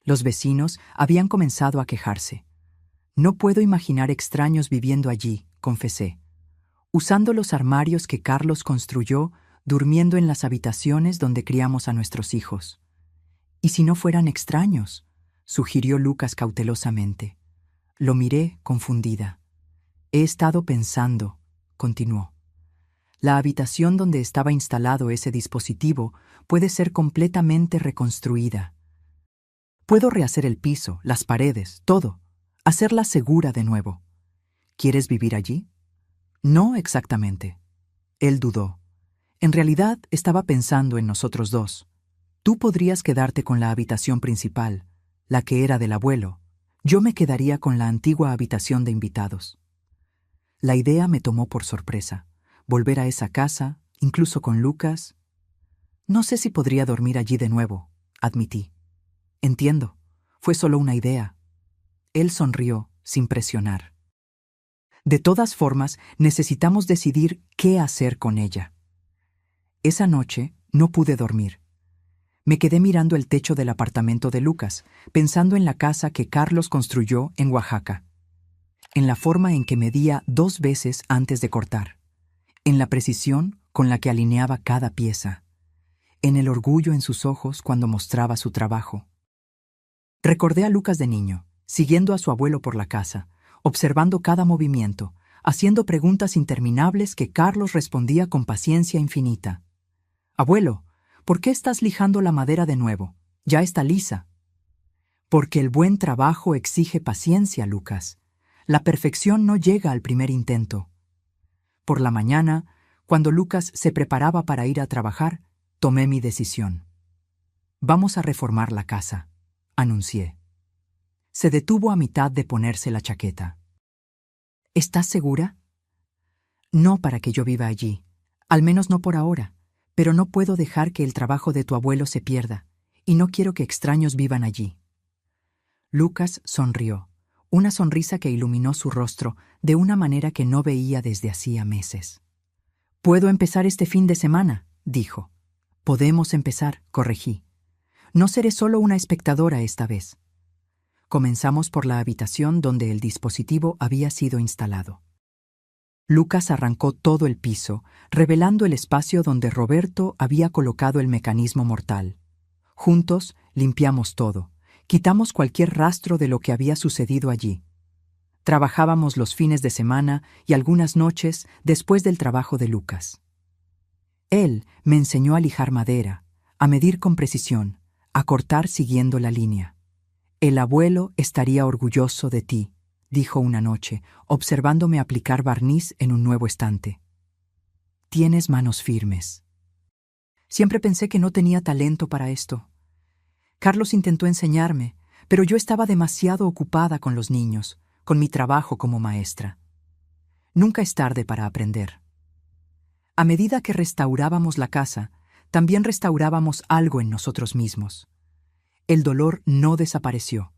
Los vecinos habían comenzado a quejarse. «No puedo imaginar extraños viviendo allí», confesé. «Usando los armarios que Carlos construyó, durmiendo en las habitaciones donde criamos a nuestros hijos». «¿Y si no fueran extraños?», sugirió Lucas cautelosamente. Lo miré confundida. «He estado pensando», continuó. «La habitación donde estaba instalado ese dispositivo puede ser completamente reconstruida. Puedo rehacer el piso, las paredes, todo, hacerla segura de nuevo. ¿Quieres vivir allí?». «No exactamente». Él dudó. «En realidad estaba pensando en nosotros dos. Tú podrías quedarte con la habitación principal, la que era del abuelo. Yo me quedaría con la antigua habitación de invitados». La idea me tomó por sorpresa. Volver a esa casa, incluso con Lucas. «No sé si podría dormir allí de nuevo», admití. «Entiendo. Fue solo una idea». Él sonrió, sin presionar. «De todas formas, necesitamos decidir qué hacer con ella». Esa noche no pude dormir. Me quedé mirando el techo del apartamento de Lucas, pensando en la casa que Carlos construyó en Oaxaca, en la forma en que medía 2 veces antes de cortar, en la precisión con la que alineaba cada pieza, en el orgullo en sus ojos cuando mostraba su trabajo. Recordé a Lucas de niño, siguiendo a su abuelo por la casa, observando cada movimiento, haciendo preguntas interminables que Carlos respondía con paciencia infinita. «Abuelo, ¿por qué estás lijando la madera de nuevo? Ya está lisa». «Porque el buen trabajo exige paciencia, Lucas. La perfección no llega al primer intento». Por la mañana, cuando Lucas se preparaba para ir a trabajar, tomé mi decisión. «Vamos a reformar la casa», anuncié. Se detuvo a mitad de ponerse la chaqueta. «¿Estás segura?». «No para que yo viva allí, al menos no por ahora, pero no puedo dejar que el trabajo de tu abuelo se pierda, y no quiero que extraños vivan allí». Lucas sonrió, una sonrisa que iluminó su rostro de una manera que no veía desde hacía meses. «Puedo empezar este fin de semana», dijo. «Podemos empezar», corregí. «No seré solo una espectadora esta vez». Comenzamos por la habitación donde el dispositivo había sido instalado. Lucas arrancó todo el piso, revelando el espacio donde Roberto había colocado el mecanismo mortal. Juntos limpiamos todo, quitamos cualquier rastro de lo que había sucedido allí. Trabajábamos los fines de semana y algunas noches después del trabajo de Lucas. Él me enseñó a lijar madera, a medir con precisión, a cortar siguiendo la línea. «El abuelo estaría orgulloso de ti», dijo una noche, observándome aplicar barniz en un nuevo estante. «Tienes manos firmes». Siempre pensé que no tenía talento para esto. Carlos intentó enseñarme, pero yo estaba demasiado ocupada con los niños, con mi trabajo como maestra. Nunca es tarde para aprender. A medida que restaurábamos la casa, también restaurábamos algo en nosotros mismos. El dolor no desapareció.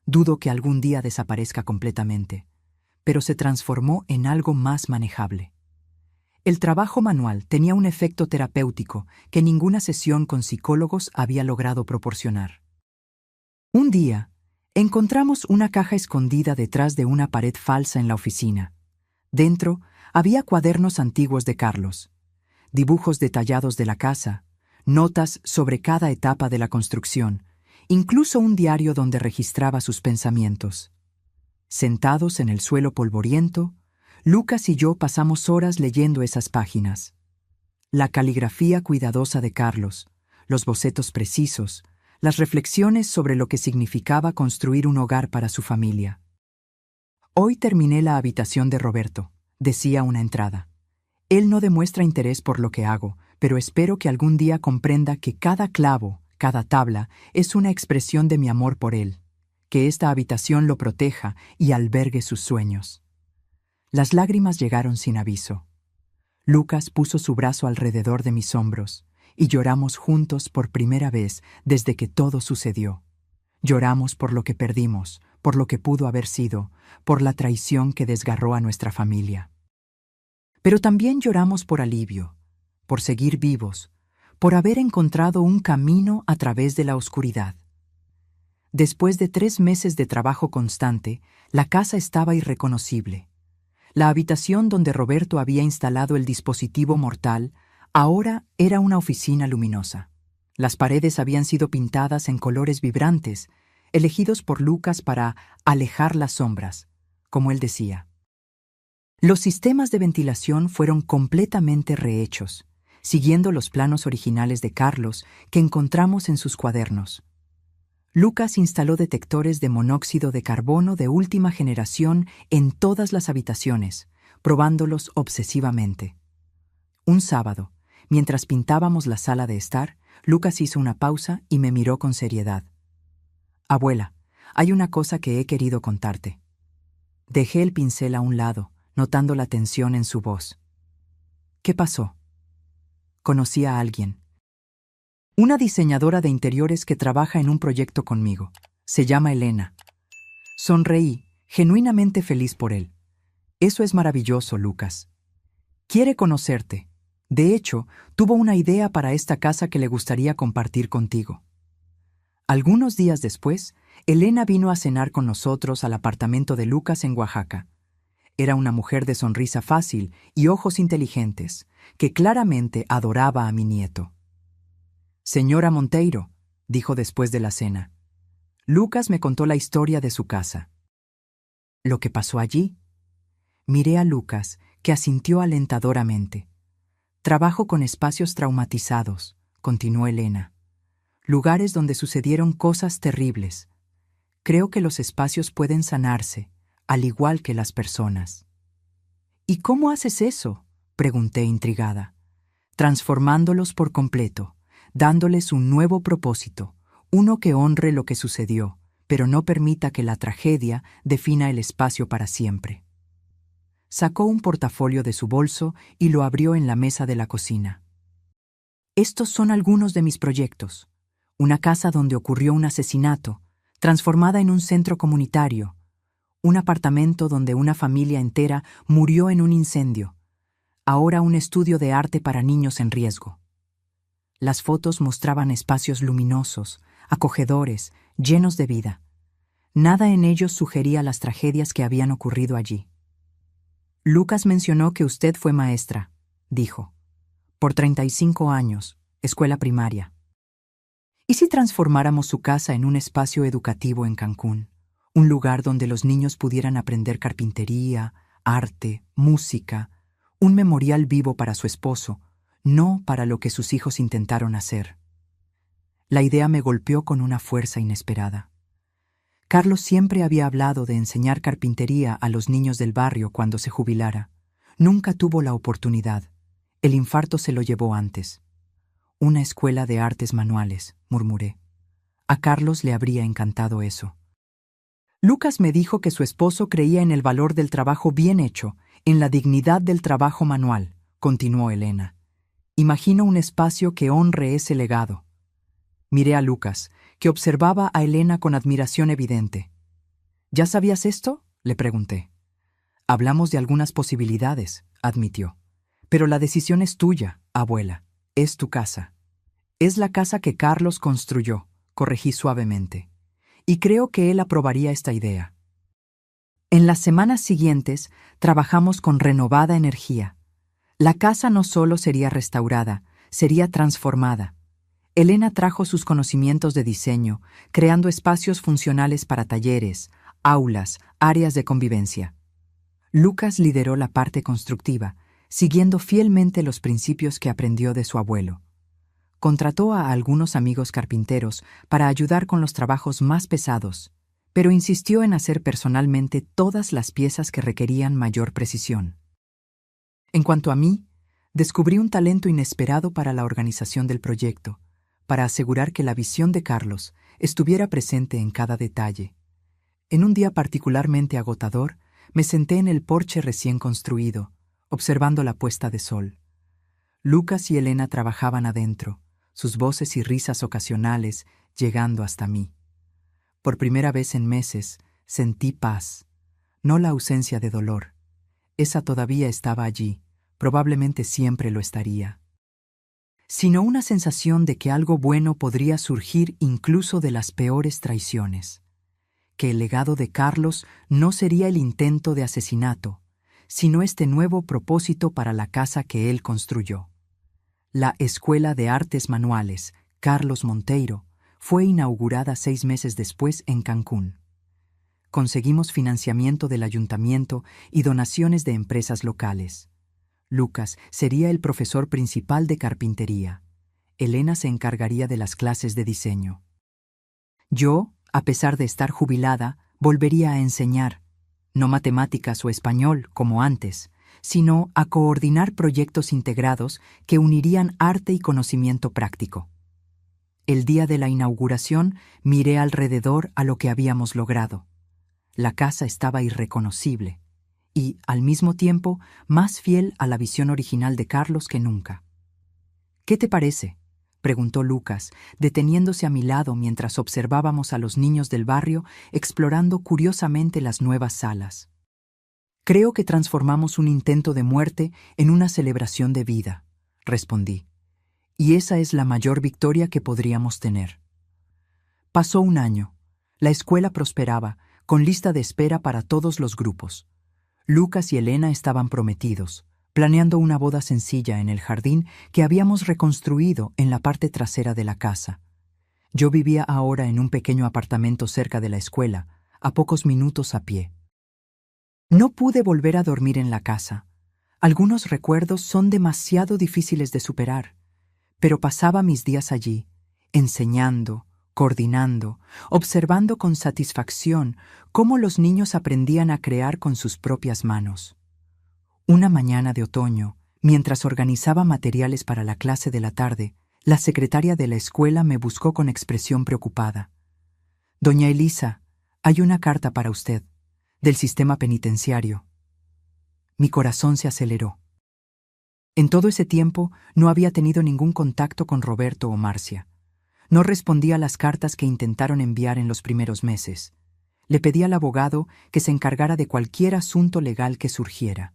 Dudo que algún día desaparezca completamente, pero se transformó en algo más manejable. El trabajo manual tenía un efecto terapéutico que ninguna sesión con psicólogos había logrado proporcionar. Un día, encontramos una caja escondida detrás de una pared falsa en la oficina. Dentro había cuadernos antiguos de Carlos, dibujos detallados de la casa, notas sobre cada etapa de la construcción, incluso un diario donde registraba sus pensamientos. Sentados en el suelo polvoriento, Lucas y yo pasamos horas leyendo esas páginas. La caligrafía cuidadosa de Carlos, los bocetos precisos, las reflexiones sobre lo que significaba construir un hogar para su familia. Hoy terminé la habitación de Roberto, decía una entrada. Él no demuestra interés por lo que hago, pero espero que algún día comprenda que cada clavo, cada tabla, es una expresión de mi amor por él, que esta habitación lo proteja y albergue sus sueños. Las lágrimas llegaron sin aviso. Lucas puso su brazo alrededor de mis hombros y lloramos juntos por primera vez desde que todo sucedió. Lloramos por lo que perdimos, por lo que pudo haber sido, por la traición que desgarró a nuestra familia. Pero también lloramos por alivio, por seguir vivos, por haber encontrado un camino a través de la oscuridad. Después de 3 meses de trabajo constante, la casa estaba irreconocible. La habitación donde Roberto había instalado el dispositivo mortal ahora era una oficina luminosa. Las paredes habían sido pintadas en colores vibrantes, elegidos por Lucas para alejar las sombras, como él decía. Los sistemas de ventilación fueron completamente rehechos, siguiendo los planos originales de Carlos que encontramos en sus cuadernos. Lucas instaló detectores de monóxido de carbono de última generación en todas las habitaciones, probándolos obsesivamente. Un sábado, mientras pintábamos la sala de estar, Lucas hizo una pausa y me miró con seriedad. «Abuela, hay una cosa que he querido contarte». Dejé el pincel a un lado, notando la tensión en su voz. «¿Qué pasó?» «Conocí a alguien. Una diseñadora de interiores que trabaja en un proyecto conmigo. Se llama Elena». Sonreí, genuinamente feliz por él. «Eso es maravilloso, Lucas. Quiere conocerte. De hecho, tuvo una idea para esta casa que le gustaría compartir contigo». Algunos días después, Elena vino a cenar con nosotros al apartamento de Lucas en Oaxaca. Era una mujer de sonrisa fácil y ojos inteligentes, que claramente adoraba a mi nieto. «Señora Monteiro», dijo después de la cena, «Lucas me contó la historia de su casa». «¿Lo que pasó allí?» Miré a Lucas, que asintió alentadoramente. «Trabajo con espacios traumatizados», continuó Elena. «Lugares donde sucedieron cosas terribles. Creo que los espacios pueden sanarse, al igual que las personas». «¿Y cómo haces eso?», pregunté intrigada. «Transformándolos por completo, dándoles un nuevo propósito, uno que honre lo que sucedió, pero no permita que la tragedia defina el espacio para siempre». Sacó un portafolio de su bolso y lo abrió en la mesa de la cocina. «Estos son algunos de mis proyectos. Una casa donde ocurrió un asesinato, transformada en un centro comunitario. Un apartamento donde una familia entera murió en un incendio. Ahora un estudio de arte para niños en riesgo». Las fotos mostraban espacios luminosos, acogedores, llenos de vida. Nada en ellos sugería las tragedias que habían ocurrido allí. «Lucas mencionó que usted fue maestra», dijo. «Por 35 años, escuela primaria. ¿Y si transformáramos su casa en un espacio educativo en Cancún? Un lugar donde los niños pudieran aprender carpintería, arte, música, un memorial vivo para su esposo, no para lo que sus hijos intentaron hacer». La idea me golpeó con una fuerza inesperada. Carlos siempre había hablado de enseñar carpintería a los niños del barrio cuando se jubilara. Nunca tuvo la oportunidad. El infarto se lo llevó antes. «Una escuela de artes manuales», murmuré. A Carlos le habría encantado eso. Lucas me dijo que su esposo creía en el valor del trabajo bien hecho, en la dignidad del trabajo manual, continuó Elena. «Imagino un espacio que honre ese legado». Miré a Lucas, que observaba a Elena con admiración evidente. «¿Ya sabías esto?», le pregunté. «Hablamos de algunas posibilidades», admitió. Pero la decisión es tuya, abuela. Es tu casa. Es la casa que Carlos construyó, corregí suavemente. Y creo que él aprobaría esta idea. En las semanas siguientes trabajamos con renovada energía. La casa no solo sería restaurada, sería transformada. Elena trajo sus conocimientos de diseño, creando espacios funcionales para talleres, aulas, áreas de convivencia. Lucas lideró la parte constructiva, siguiendo fielmente los principios que aprendió de su abuelo. Contrató a algunos amigos carpinteros para ayudar con los trabajos más pesados, pero insistió en hacer personalmente todas las piezas que requerían mayor precisión. En cuanto a mí, descubrí un talento inesperado para la organización del proyecto, para asegurar que la visión de Carlos estuviera presente en cada detalle. En un día particularmente agotador, me senté en el porche recién construido, observando la puesta de sol. Lucas y Elena trabajaban adentro, sus voces y risas ocasionales llegando hasta mí. Por primera vez en meses, sentí paz, no la ausencia de dolor. Esa todavía estaba allí, probablemente siempre lo estaría. Sino una sensación de que algo bueno podría surgir incluso de las peores traiciones. Que el legado de Carlos no sería el intento de asesinato, sino este nuevo propósito para la casa que él construyó. La Escuela de Artes Manuales, Carlos Monteiro, fue inaugurada 6 meses después en Cancún. Conseguimos financiamiento del ayuntamiento y donaciones de empresas locales. Lucas sería el profesor principal de carpintería. Elena se encargaría de las clases de diseño. Yo, a pesar de estar jubilada, volvería a enseñar, no matemáticas o español como antes, sino a coordinar proyectos integrados que unirían arte y conocimiento práctico. El día de la inauguración miré alrededor a lo que habíamos logrado. La casa estaba irreconocible y, al mismo tiempo, más fiel a la visión original de Carlos que nunca. ¿Qué te parece?, preguntó Lucas, deteniéndose a mi lado mientras observábamos a los niños del barrio explorando curiosamente las nuevas salas. Creo que transformamos un intento de muerte en una celebración de vida, respondí. Y esa es la mayor victoria que podríamos tener. Pasó un año. La escuela prosperaba, con lista de espera para todos los grupos. Lucas y Elena estaban prometidos, planeando una boda sencilla en el jardín que habíamos reconstruido en la parte trasera de la casa. Yo vivía ahora en un pequeño apartamento cerca de la escuela, a pocos minutos a pie. No pude volver a dormir en la casa. Algunos recuerdos son demasiado difíciles de superar, pero pasaba mis días allí, enseñando, coordinando, observando con satisfacción cómo los niños aprendían a crear con sus propias manos. Una mañana de otoño, mientras organizaba materiales para la clase de la tarde, la secretaria de la escuela me buscó con expresión preocupada. «Doña Elisa, hay una carta para usted, del sistema penitenciario». Mi corazón se aceleró. En todo ese tiempo no había tenido ningún contacto con Roberto o Marcia. No respondía a las cartas que intentaron enviar en los primeros meses. Le pedí al abogado que se encargara de cualquier asunto legal que surgiera.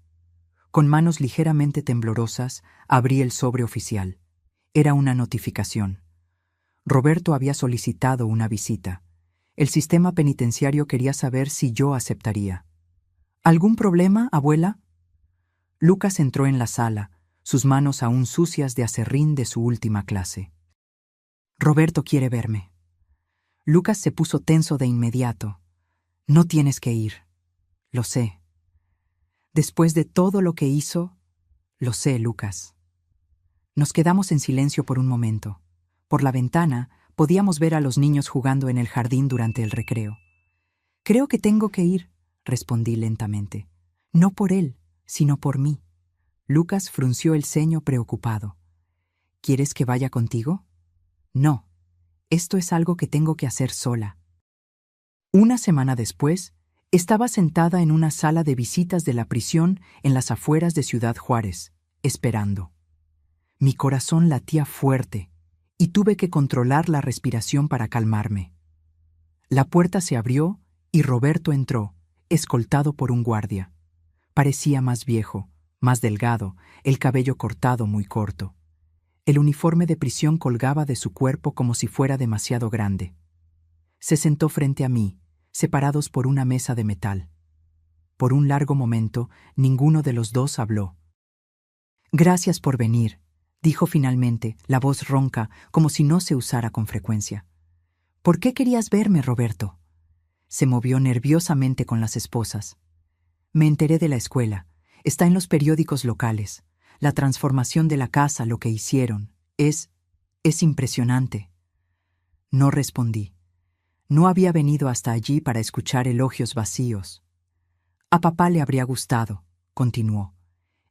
Con manos ligeramente temblorosas, abrí el sobre oficial. Era una notificación. Roberto había solicitado una visita. El sistema penitenciario quería saber si yo aceptaría. ¿Algún problema, abuela? Lucas entró en la sala, sus manos aún sucias de aserrín de su última clase. Roberto quiere verme. Lucas se puso tenso de inmediato. No tienes que ir. Lo sé. Después de todo lo que hizo, lo sé, Lucas. Nos quedamos en silencio por un momento. Por la ventana podíamos ver a los niños jugando en el jardín durante el recreo. Creo que tengo que ir, respondí lentamente. No por él, sino por mí. Lucas frunció el ceño preocupado. ¿Quieres que vaya contigo? No, esto es algo que tengo que hacer sola. Una semana después, estaba sentada en una sala de visitas de la prisión en las afueras de Ciudad Juárez, esperando. Mi corazón latía fuerte y tuve que controlar la respiración para calmarme. La puerta se abrió y Roberto entró, escoltado por un guardia. Parecía más viejo, más delgado, el cabello cortado muy corto. El uniforme de prisión colgaba de su cuerpo como si fuera demasiado grande. Se sentó frente a mí, separados por una mesa de metal. Por un largo momento, ninguno de los dos habló. «Gracias por venir», dijo finalmente, la voz ronca, como si no se usara con frecuencia. «¿Por qué querías verme, Roberto?» Se movió nerviosamente con las esposas. «Me enteré de la escuela. Está en los periódicos locales. La transformación de la casa, lo que hicieron. Es impresionante». No respondí. No había venido hasta allí para escuchar elogios vacíos. «A papá le habría gustado», continuó.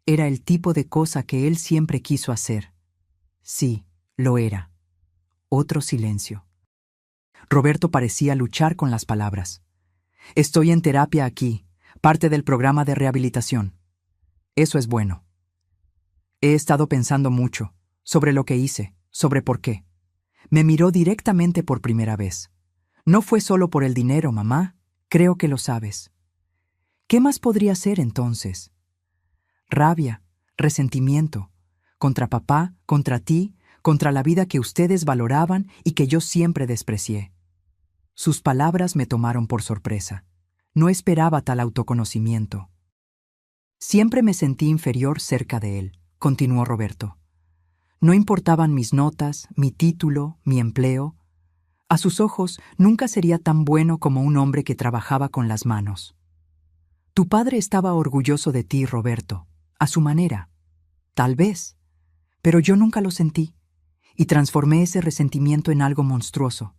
«Era el tipo de cosa que él siempre quiso hacer». Sí, lo era. Otro silencio. Roberto parecía luchar con las palabras. «Estoy en terapia aquí, parte del programa de rehabilitación. Eso es bueno. He estado pensando mucho, sobre lo que hice, sobre por qué». Me miró directamente por primera vez. «No fue solo por el dinero, mamá. Creo que lo sabes». ¿Qué más podría ser entonces? Rabia, resentimiento, contra papá, contra ti, contra la vida que ustedes valoraban y que yo siempre desprecié. Sus palabras me tomaron por sorpresa. No esperaba tal autoconocimiento. Siempre me sentí inferior cerca de él, continuó Roberto. No importaban mis notas, mi título, mi empleo. A sus ojos nunca sería tan bueno como un hombre que trabajaba con las manos. Tu padre estaba orgulloso de ti, Roberto, a su manera. Tal vez. Pero yo nunca lo sentí, y transformé ese resentimiento en algo monstruoso.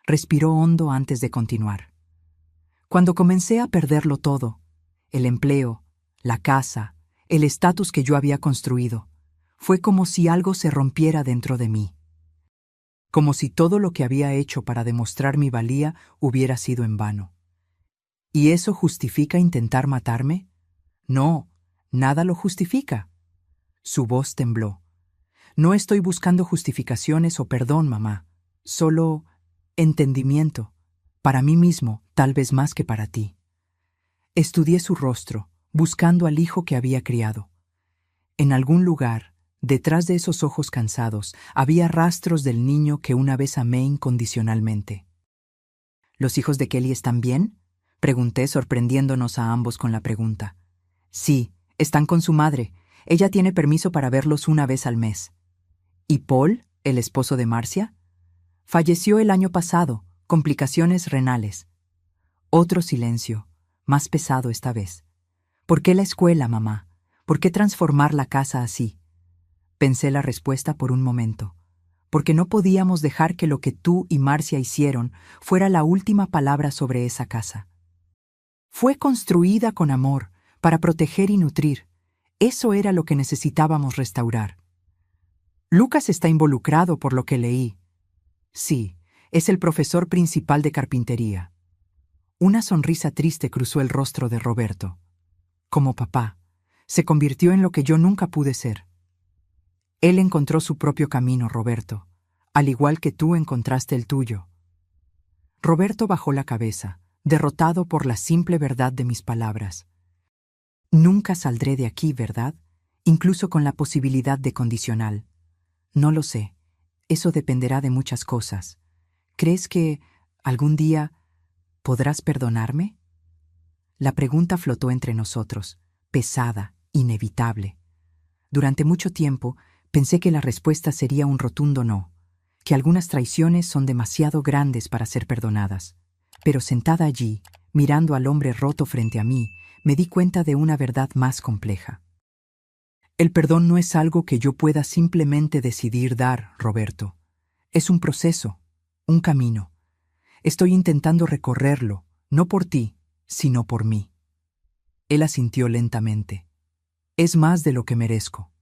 Respiró hondo antes de continuar. Cuando comencé a perderlo todo, el empleo, la casa, el estatus que yo había construido, fue como si algo se rompiera dentro de mí. Como si todo lo que había hecho para demostrar mi valía hubiera sido en vano. ¿Y eso justifica intentar matarme? No, nada lo justifica. Su voz tembló. No estoy buscando justificaciones o perdón, mamá. Solo entendimiento. Para mí mismo, tal vez más que para ti. Estudié su rostro, buscando al hijo que había criado. En algún lugar, detrás de esos ojos cansados, había rastros del niño que una vez amé incondicionalmente. ¿Los hijos de Kelly están bien?, pregunté, sorprendiéndonos a ambos con la pregunta. Sí, están con su madre. Ella tiene permiso para verlos una vez al mes. ¿Y Paul, el esposo de Marcia? Falleció el año pasado, complicaciones renales. Otro silencio, más pesado esta vez. ¿Por qué la escuela, mamá? ¿Por qué transformar la casa así? Pensé la respuesta por un momento. Porque no podíamos dejar que lo que tú y Marcia hicieron fuera la última palabra sobre esa casa. Fue construida con amor, para proteger y nutrir. Eso era lo que necesitábamos restaurar. Lucas está involucrado por lo que leí. Sí, es el profesor principal de carpintería. Una sonrisa triste cruzó el rostro de Roberto. Como papá, se convirtió en lo que yo nunca pude ser. Él encontró su propio camino, Roberto, al igual que tú encontraste el tuyo. Roberto bajó la cabeza, derrotado por la simple verdad de mis palabras. Nunca saldré de aquí, ¿verdad? Incluso con la posibilidad de condicional. No lo sé. Eso dependerá de muchas cosas. ¿Crees que algún día podrás perdonarme? La pregunta flotó entre nosotros, pesada, inevitable. Durante mucho tiempo pensé que la respuesta sería un rotundo no, que algunas traiciones son demasiado grandes para ser perdonadas. Pero sentada allí, mirando al hombre roto frente a mí, me di cuenta de una verdad más compleja. El perdón no es algo que yo pueda simplemente decidir dar, Roberto. Es un proceso, un camino. Estoy intentando recorrerlo, no por ti, sino por mí. Él asintió lentamente. Es más de lo que merezco.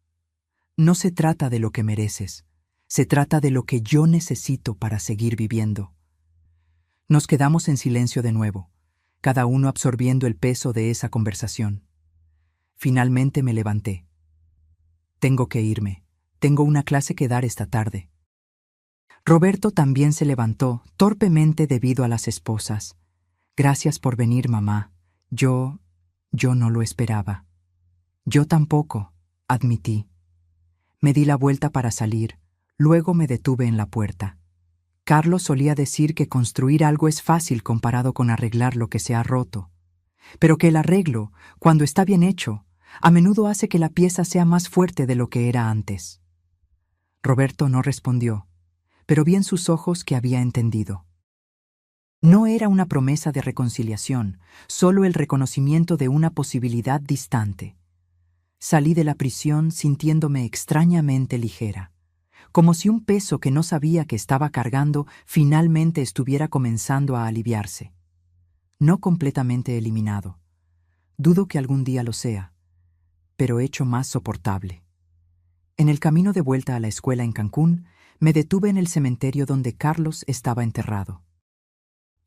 No se trata de lo que mereces, se trata de lo que yo necesito para seguir viviendo. Nos quedamos en silencio de nuevo, cada uno absorbiendo el peso de esa conversación. Finalmente me levanté. Tengo que irme. Tengo una clase que dar esta tarde. Roberto también se levantó, torpemente debido a las esposas. Gracias por venir, mamá. Yo no lo esperaba. Yo tampoco, admití. Me di la vuelta para salir, luego me detuve en la puerta. Carlos solía decir que construir algo es fácil comparado con arreglar lo que se ha roto, pero que el arreglo, cuando está bien hecho, a menudo hace que la pieza sea más fuerte de lo que era antes. Roberto no respondió, pero vi en sus ojos que había entendido. No era una promesa de reconciliación, solo el reconocimiento de una posibilidad distante. Salí de la prisión sintiéndome extrañamente ligera, como si un peso que no sabía que estaba cargando finalmente estuviera comenzando a aliviarse. No completamente eliminado. Dudo que algún día lo sea, pero hecho más soportable. En el camino de vuelta a la escuela en Cancún, me detuve en el cementerio donde Carlos estaba enterrado.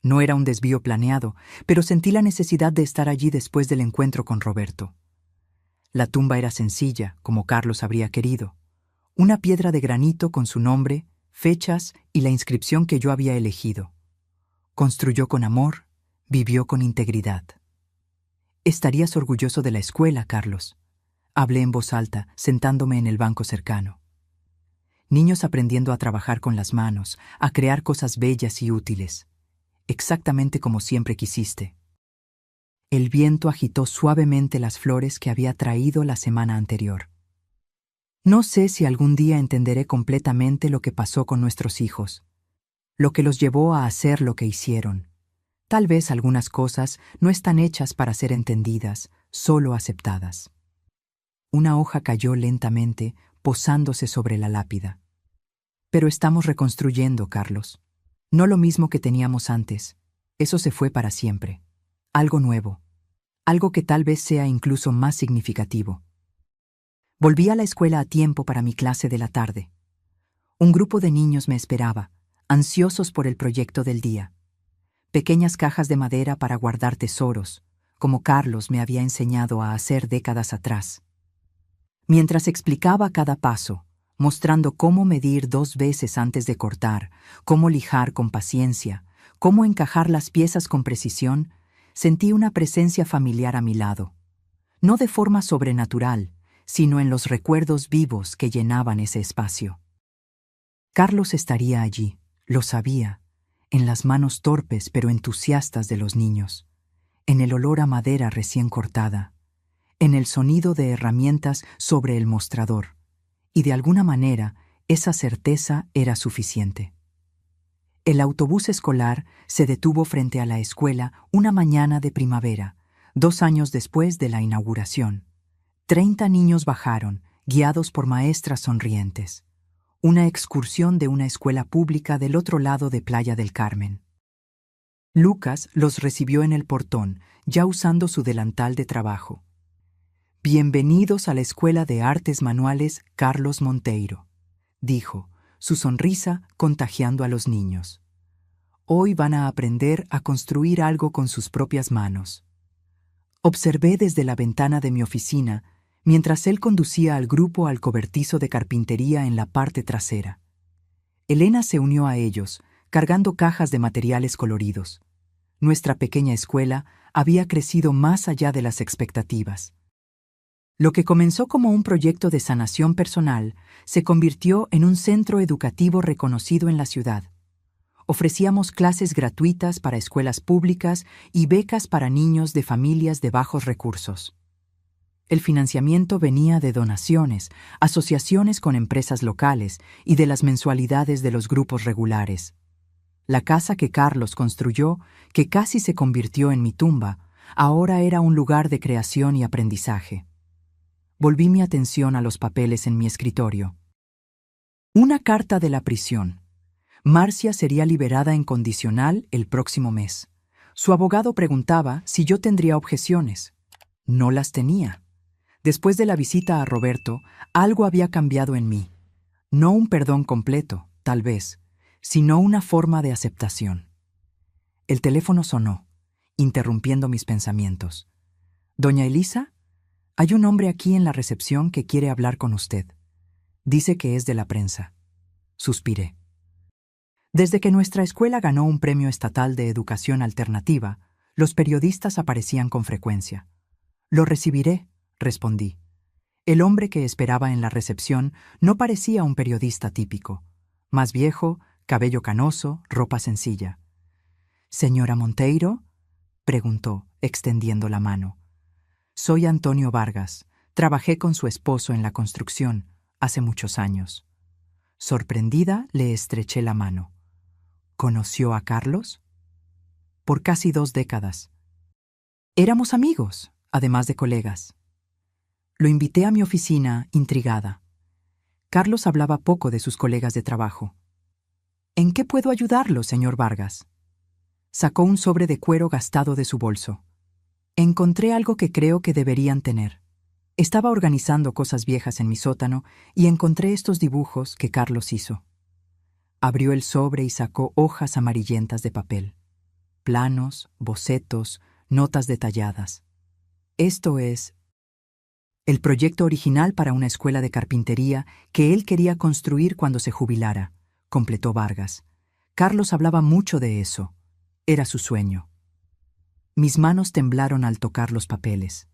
No era un desvío planeado, pero sentí la necesidad de estar allí después del encuentro con Roberto. La tumba era sencilla, como Carlos habría querido. Una piedra de granito con su nombre, fechas y la inscripción que yo había elegido. Construyó con amor, vivió con integridad. Estarías orgulloso de la escuela, Carlos. Hablé en voz alta, sentándome en el banco cercano. Niños aprendiendo a trabajar con las manos, a crear cosas bellas y útiles. Exactamente como siempre quisiste. El viento agitó suavemente las flores que había traído la semana anterior. No sé si algún día entenderé completamente lo que pasó con nuestros hijos, lo que los llevó a hacer lo que hicieron. Tal vez algunas cosas no están hechas para ser entendidas, solo aceptadas. Una hoja cayó lentamente, posándose sobre la lápida. Pero estamos reconstruyendo, Carlos. No lo mismo que teníamos antes. Eso se fue para siempre. Algo nuevo. Algo que tal vez sea incluso más significativo. Volví a la escuela a tiempo para mi clase de la tarde. Un grupo de niños me esperaba, ansiosos por el proyecto del día. Pequeñas cajas de madera para guardar tesoros, como Carlos me había enseñado a hacer décadas atrás. Mientras explicaba cada paso, mostrando cómo medir 2 veces antes de cortar, cómo lijar con paciencia, cómo encajar las piezas con precisión, sentí una presencia familiar a mi lado. No de forma sobrenatural, sino en los recuerdos vivos que llenaban ese espacio. Carlos estaría allí, lo sabía, en las manos torpes pero entusiastas de los niños, en el olor a madera recién cortada, en el sonido de herramientas sobre el mostrador, y de alguna manera esa certeza era suficiente. El autobús escolar se detuvo frente a la escuela una mañana de primavera, 2 años después de la inauguración. 30 niños bajaron, guiados por maestras sonrientes. Una excursión de una escuela pública del otro lado de Playa del Carmen. Lucas los recibió en el portón, ya usando su delantal de trabajo. «Bienvenidos a la Escuela de Artes Manuales Carlos Monteiro», dijo, su sonrisa contagiando a los niños. «Hoy van a aprender a construir algo con sus propias manos». Observé desde la ventana de mi oficina mientras él conducía al grupo al cobertizo de carpintería en la parte trasera. Elena se unió a ellos, cargando cajas de materiales coloridos. Nuestra pequeña escuela había crecido más allá de las expectativas. Lo que comenzó como un proyecto de sanación personal se convirtió en un centro educativo reconocido en la ciudad. Ofrecíamos clases gratuitas para escuelas públicas y becas para niños de familias de bajos recursos. El financiamiento venía de donaciones, asociaciones con empresas locales y de las mensualidades de los grupos regulares. La casa que Carlos construyó, que casi se convirtió en mi tumba, ahora era un lugar de creación y aprendizaje. Volví mi atención a los papeles en mi escritorio. Una carta de la prisión. Marcia sería liberada en condicional el próximo mes. Su abogado preguntaba si yo tendría objeciones. No las tenía. Después de la visita a Roberto, algo había cambiado en mí. No un perdón completo, tal vez, sino una forma de aceptación. El teléfono sonó, interrumpiendo mis pensamientos. «Doña Elisa, hay un hombre aquí en la recepción que quiere hablar con usted. Dice que es de la prensa». Suspiré. Desde que nuestra escuela ganó un premio estatal de educación alternativa, los periodistas aparecían con frecuencia. «Lo recibiré», respondí. El hombre que esperaba en la recepción no parecía un periodista típico. Más viejo, cabello canoso, ropa sencilla. «¿Señora Monteiro?», preguntó, extendiendo la mano. «Soy Antonio Vargas. Trabajé con su esposo en la construcción, hace muchos años». Sorprendida, le estreché la mano. «¿Conoció a Carlos?». «Por casi 2 décadas. Éramos amigos, además de colegas». Lo invité a mi oficina, intrigada. Carlos hablaba poco de sus colegas de trabajo. «¿En qué puedo ayudarlo, señor Vargas?». Sacó un sobre de cuero gastado de su bolso. «Encontré algo que creo que deberían tener». Estaba organizando cosas viejas en mi sótano y encontré estos dibujos que Carlos hizo. Abrió el sobre y sacó hojas amarillentas de papel. Planos, bocetos, notas detalladas. Esto es el proyecto original para una escuela de carpintería que él quería construir cuando se jubilara, completó Vargas. Carlos hablaba mucho de eso. Era su sueño. Mis manos temblaron al tocar los papeles.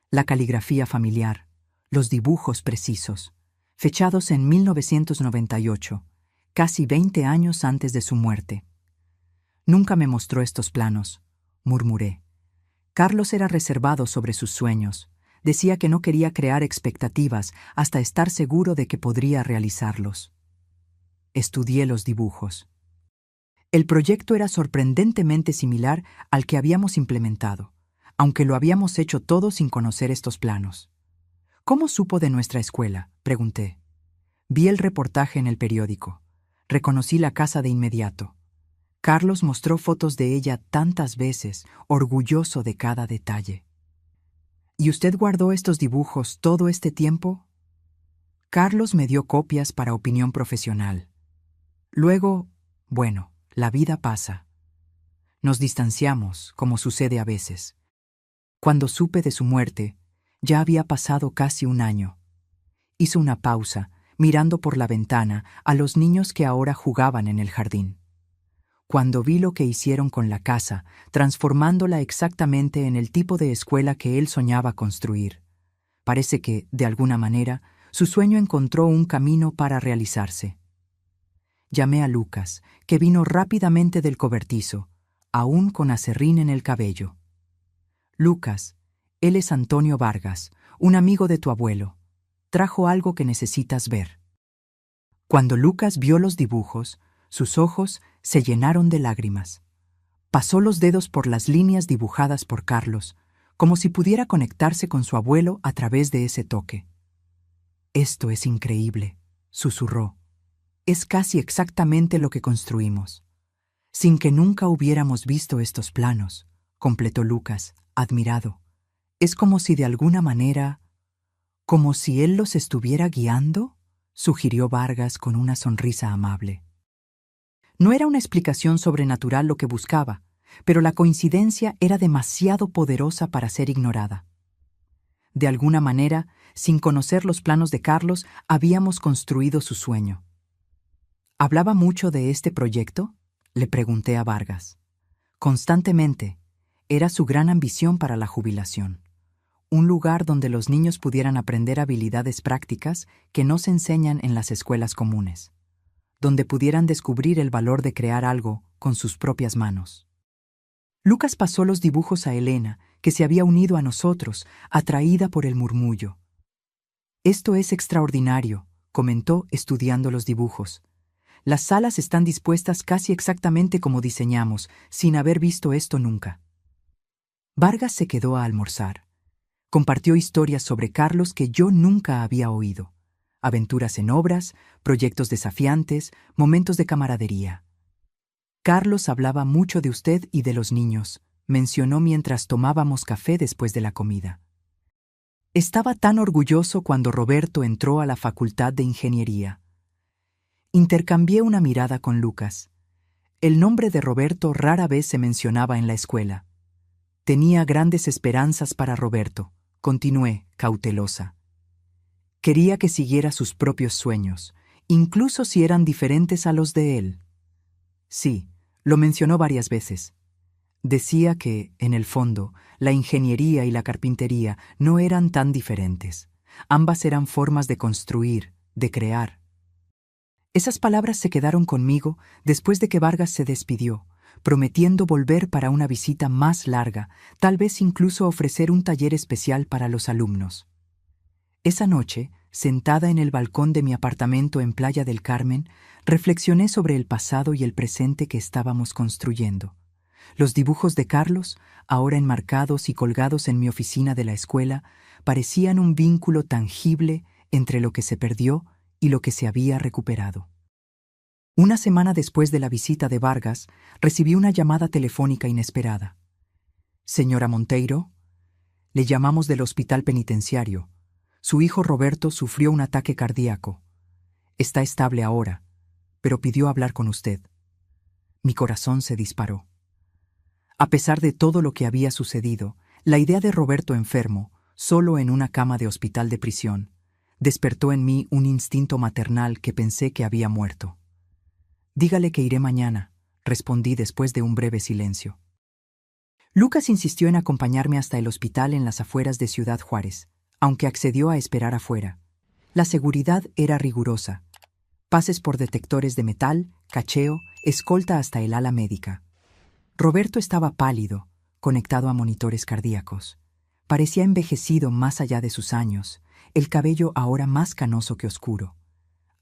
La caligrafía familiar, los dibujos precisos, fechados en 1998, casi 20 años antes de su muerte. «Nunca me mostró estos planos», murmuré. Carlos era reservado sobre sus sueños. Decía que no quería crear expectativas hasta estar seguro de que podría realizarlos. Estudié los dibujos. El proyecto era sorprendentemente similar al que habíamos implementado, aunque lo habíamos hecho todo sin conocer estos planos. «¿Cómo supo de nuestra escuela?», pregunté. Vi el reportaje en el periódico. Reconocí la casa de inmediato. Carlos mostró fotos de ella tantas veces, orgulloso de cada detalle. «¿Y usted guardó estos dibujos todo este tiempo?». Carlos me dio copias para opinión profesional. Luego, bueno, la vida pasa. Nos distanciamos, como sucede a veces. Cuando supe de su muerte, ya había pasado casi 1 año. Hizo una pausa, mirando por la ventana a los niños que ahora jugaban en el jardín. Cuando vi lo que hicieron con la casa, transformándola exactamente en el tipo de escuela que él soñaba construir, parece que, de alguna manera, su sueño encontró un camino para realizarse. Llamé a Lucas, que vino rápidamente del cobertizo, aún con aserrín en el cabello. «Lucas, él es Antonio Vargas, un amigo de tu abuelo. Trajo algo que necesitas ver». Cuando Lucas vio los dibujos, sus ojos se llenaron de lágrimas. Pasó los dedos por las líneas dibujadas por Carlos, como si pudiera conectarse con su abuelo a través de ese toque. «Esto es increíble», susurró. «Es casi exactamente lo que construimos». «Sin que nunca hubiéramos visto estos planos», completó Lucas, admirado. «Es como si de alguna manera, como si él los estuviera guiando», sugirió Vargas con una sonrisa amable. No era una explicación sobrenatural lo que buscaba, pero la coincidencia era demasiado poderosa para ser ignorada. De alguna manera, sin conocer los planos de Carlos, habíamos construido su sueño. ¿Hablaba mucho de este proyecto?, le pregunté a Vargas. Constantemente. Era su gran ambición para la jubilación. Un lugar donde los niños pudieran aprender habilidades prácticas que no se enseñan en las escuelas comunes. Donde pudieran descubrir el valor de crear algo con sus propias manos. Lucas pasó los dibujos a Elena, que se había unido a nosotros, atraída por el murmullo. «Esto es extraordinario», comentó estudiando los dibujos. «Las salas están dispuestas casi exactamente como diseñamos, sin haber visto esto nunca». Vargas se quedó a almorzar. Compartió historias sobre Carlos que yo nunca había oído. Aventuras en obras, proyectos desafiantes, momentos de camaradería. «Carlos hablaba mucho de usted y de los niños», mencionó mientras tomábamos café después de la comida. Estaba tan orgulloso cuando Roberto entró a la Facultad de Ingeniería. Intercambié una mirada con Lucas. El nombre de Roberto rara vez se mencionaba en la escuela. Tenía grandes esperanzas para Roberto, continué, cautelosa. Quería que siguiera sus propios sueños, incluso si eran diferentes a los de él. Sí, lo mencionó varias veces. Decía que, en el fondo, la ingeniería y la carpintería no eran tan diferentes. Ambas eran formas de construir, de crear. Esas palabras se quedaron conmigo después de que Vargas se despidió, prometiendo volver para una visita más larga, tal vez incluso ofrecer un taller especial para los alumnos. Esa noche, sentada en el balcón de mi apartamento en Playa del Carmen, reflexioné sobre el pasado y el presente que estábamos construyendo. Los dibujos de Carlos, ahora enmarcados y colgados en mi oficina de la escuela, parecían un vínculo tangible entre lo que se perdió y lo que se había recuperado. Una semana después de la visita de Vargas, recibí una llamada telefónica inesperada. «Señora Monteiro, le llamamos del hospital penitenciario. Su hijo Roberto sufrió un ataque cardíaco. Está estable ahora, pero pidió hablar con usted». Mi corazón se disparó. A pesar de todo lo que había sucedido, la idea de Roberto enfermo, solo en una cama de hospital de prisión, despertó en mí un instinto maternal que pensé que había muerto. «Dígale que iré mañana», respondí después de un breve silencio. Lucas insistió en acompañarme hasta el hospital en las afueras de Ciudad Juárez, aunque accedió a esperar afuera. La seguridad era rigurosa. Pases por detectores de metal, cacheo, escolta hasta el ala médica. Roberto estaba pálido, conectado a monitores cardíacos. Parecía envejecido más allá de sus años, el cabello ahora más canoso que oscuro.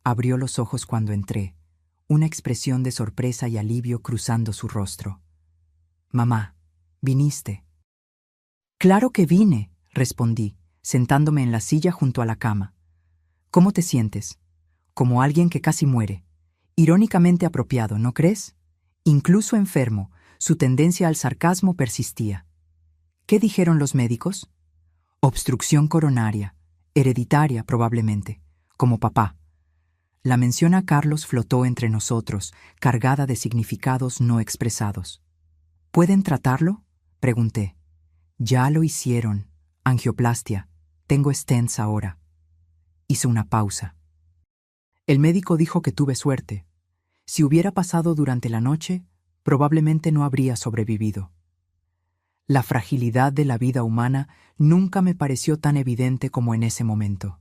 Abrió los ojos cuando entré, una expresión de sorpresa y alivio cruzando su rostro. «Mamá, ¿viniste?» «Claro que vine», respondí, sentándome en la silla junto a la cama. «¿Cómo te sientes?» «Como alguien que casi muere. Irónicamente apropiado, ¿no crees?» Incluso enfermo, su tendencia al sarcasmo persistía. «¿Qué dijeron los médicos?» «Obstrucción coronaria, hereditaria probablemente, como papá». La mención a Carlos flotó entre nosotros, cargada de significados no expresados. «¿Pueden tratarlo?», pregunté. «Ya lo hicieron. Angioplastia. Tengo stents ahora». Hizo una pausa. «El médico dijo que tuve suerte. Si hubiera pasado durante la noche, probablemente no habría sobrevivido». La fragilidad de la vida humana nunca me pareció tan evidente como en ese momento.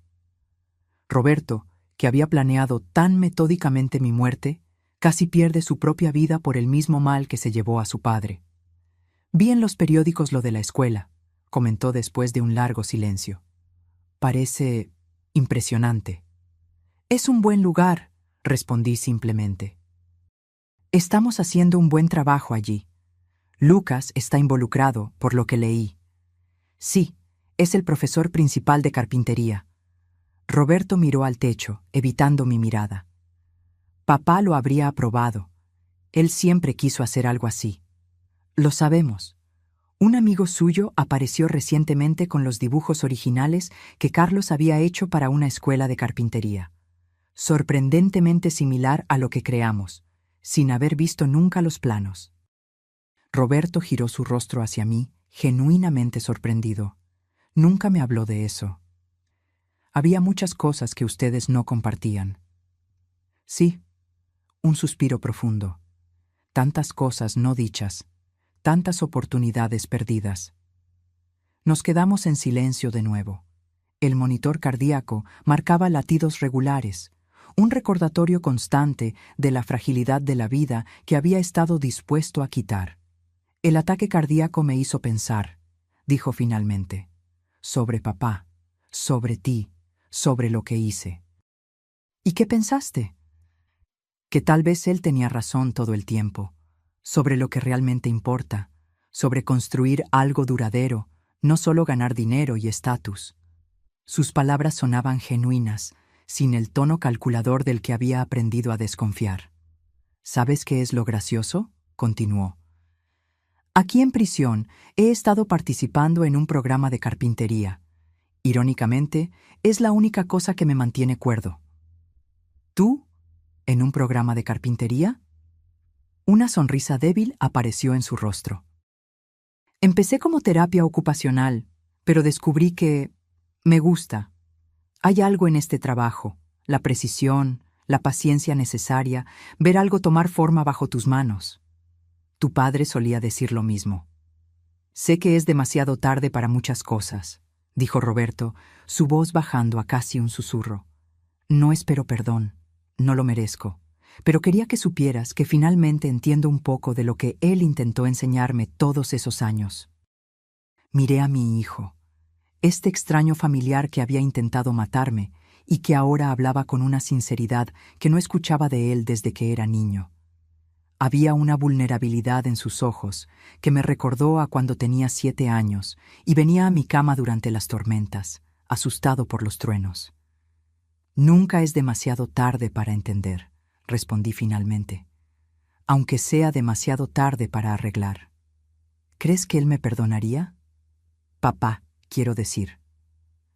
Roberto, que había planeado tan metódicamente mi muerte, casi pierde su propia vida por el mismo mal que se llevó a su padre. «Vi en los periódicos lo de la escuela», comentó después de un largo silencio. «Parece impresionante». «Es un buen lugar», respondí simplemente. «Estamos haciendo un buen trabajo allí. Lucas está involucrado, por lo que leí». «Sí, es el profesor principal de carpintería». Roberto miró al techo, evitando mi mirada. «Papá lo habría aprobado. Él siempre quiso hacer algo así». «Lo sabemos. Un amigo suyo apareció recientemente con los dibujos originales que Carlos había hecho para una escuela de carpintería. Sorprendentemente similar a lo que creamos, sin haber visto nunca los planos». Roberto giró su rostro hacia mí, genuinamente sorprendido. Nunca me habló de eso. «Había muchas cosas que ustedes no compartían». «Sí», un suspiro profundo. «Tantas cosas no dichas, tantas oportunidades perdidas». Nos quedamos en silencio de nuevo. El monitor cardíaco marcaba latidos regulares, un recordatorio constante de la fragilidad de la vida que había estado dispuesto a quitar. «El ataque cardíaco me hizo pensar», dijo finalmente, «sobre papá, sobre ti, sobre lo que hice». «¿Y qué pensaste?» «Que tal vez él tenía razón todo el tiempo, sobre lo que realmente importa, sobre construir algo duradero, no solo ganar dinero y estatus». Sus palabras sonaban genuinas, sin el tono calculador del que había aprendido a desconfiar. «¿Sabes qué es lo gracioso?», continuó. «Aquí en prisión he estado participando en un programa de carpintería. Irónicamente, es la única cosa que me mantiene cuerdo». «¿Tú? ¿En un programa de carpintería?». Una sonrisa débil apareció en su rostro. «Empecé como terapia ocupacional, pero descubrí que me gusta. Hay algo en este trabajo, la precisión, la paciencia necesaria, ver algo tomar forma bajo tus manos. Tu padre solía decir lo mismo. Sé que es demasiado tarde para muchas cosas. dijo Roberto, su voz bajando a casi un susurro. No espero perdón, no lo merezco, pero quería que supieras que finalmente entiendo un poco de lo que él intentó enseñarme todos esos años. Miré a mi hijo, este extraño familiar que había intentado matarme y que ahora hablaba con una sinceridad que no escuchaba de él desde que era niño. Había una vulnerabilidad en sus ojos que me recordó a cuando tenía 7 años y venía a mi cama durante las tormentas, asustado por los truenos. Nunca es demasiado tarde para entender, respondí finalmente, aunque sea demasiado tarde para arreglar. ¿Crees que él me perdonaría? Papá, quiero decir.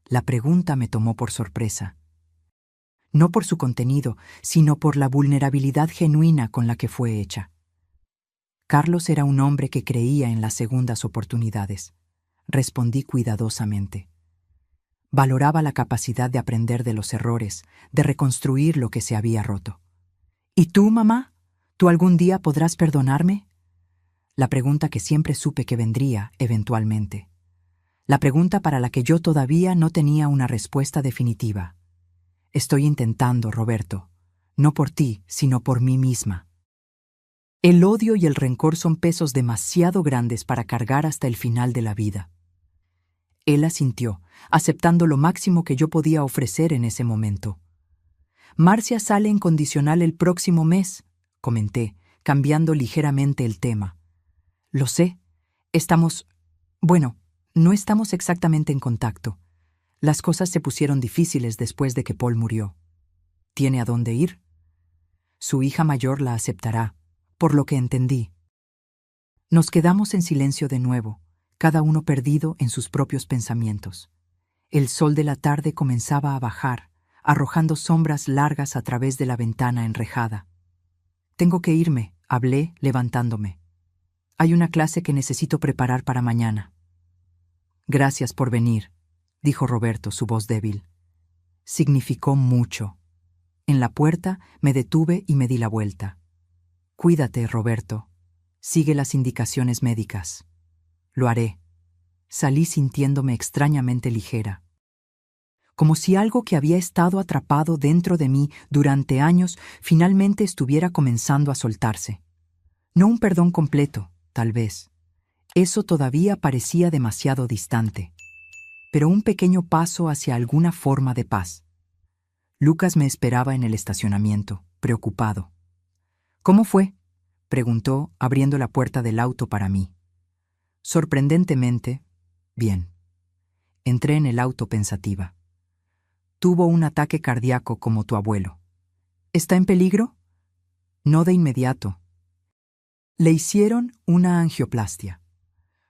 La pregunta me tomó por sorpresa. No por su contenido, sino por la vulnerabilidad genuina con la que fue hecha. Carlos era un hombre que creía en las segundas oportunidades. Respondí cuidadosamente. Valoraba la capacidad de aprender de los errores, de reconstruir lo que se había roto. ¿Y tú, mamá? ¿Tú algún día podrás perdonarme? La pregunta que siempre supe que vendría, eventualmente. La pregunta para la que yo todavía no tenía una respuesta definitiva. Estoy intentando, Roberto, no por ti, sino por mí misma. El odio y el rencor son pesos demasiado grandes para cargar hasta el final de la vida. Él asintió, aceptando lo máximo que yo podía ofrecer en ese momento. Marcia sale en condicional el próximo mes, comenté, cambiando ligeramente el tema. Lo sé. No estamos exactamente en contacto. Las cosas se pusieron difíciles después de que Paul murió. ¿Tiene a dónde ir? Su hija mayor la aceptará, por lo que entendí. Nos quedamos en silencio de nuevo, cada uno perdido en sus propios pensamientos. El sol de la tarde comenzaba a bajar, arrojando sombras largas a través de la ventana enrejada. Tengo que irme, hablé, levantándome. Hay una clase que necesito preparar para mañana. Gracias por venir, dijo Roberto, su voz débil. Significó mucho. En la puerta me detuve y me di la vuelta. Cuídate, Roberto. Sigue las indicaciones médicas. Lo haré. Salí sintiéndome extrañamente ligera. Como si algo que había estado atrapado dentro de mí durante años finalmente estuviera comenzando a soltarse. No un perdón completo, tal vez. Eso todavía parecía demasiado distante. Pero un pequeño paso hacia alguna forma de paz. Lucas me esperaba en el estacionamiento, preocupado. ¿Cómo fue?, preguntó, abriendo la puerta del auto para mí. Sorprendentemente, bien. Entré en el auto pensativa. Tuvo un ataque cardíaco como tu abuelo. ¿Está en peligro? No de inmediato. Le hicieron una angioplastia.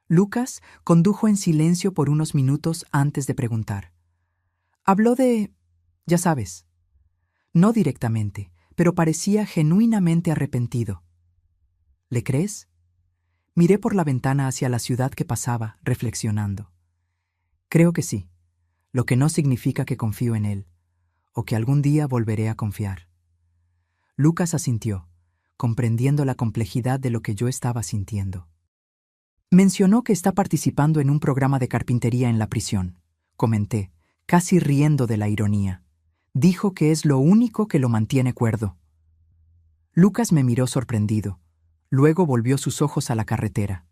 Lucas condujo en silencio por unos minutos antes de preguntar. Habló de... ya sabes. No directamente, pero parecía genuinamente arrepentido. ¿Le crees? Miré por la ventana hacia la ciudad que pasaba, reflexionando. Creo que sí, lo que no significa que confío en él, o que algún día volveré a confiar. Lucas asintió, comprendiendo la complejidad de lo que yo estaba sintiendo. Mencionó que está participando en un programa de carpintería en la prisión, comenté, casi riendo de la ironía. Dijo que es lo único que lo mantiene cuerdo. Lucas me miró sorprendido. Luego volvió sus ojos a la carretera.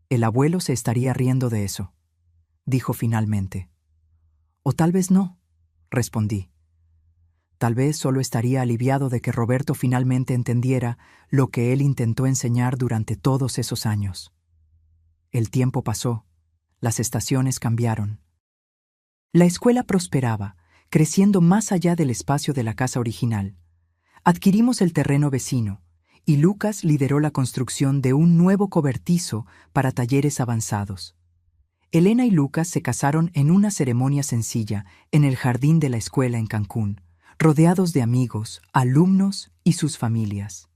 El abuelo se estaría riendo de eso, dijo finalmente. O tal vez no, respondí. Tal vez solo estaría aliviado de que Roberto finalmente entendiera lo que él intentó enseñar durante todos esos años. El tiempo pasó, las estaciones cambiaron. La escuela prosperaba, creciendo más allá del espacio de la casa original. Adquirimos el terreno vecino, y Lucas lideró la construcción de un nuevo cobertizo para talleres avanzados. Elena y Lucas se casaron en una ceremonia sencilla en el jardín de la escuela en Cancún, rodeados de amigos, alumnos y sus familias.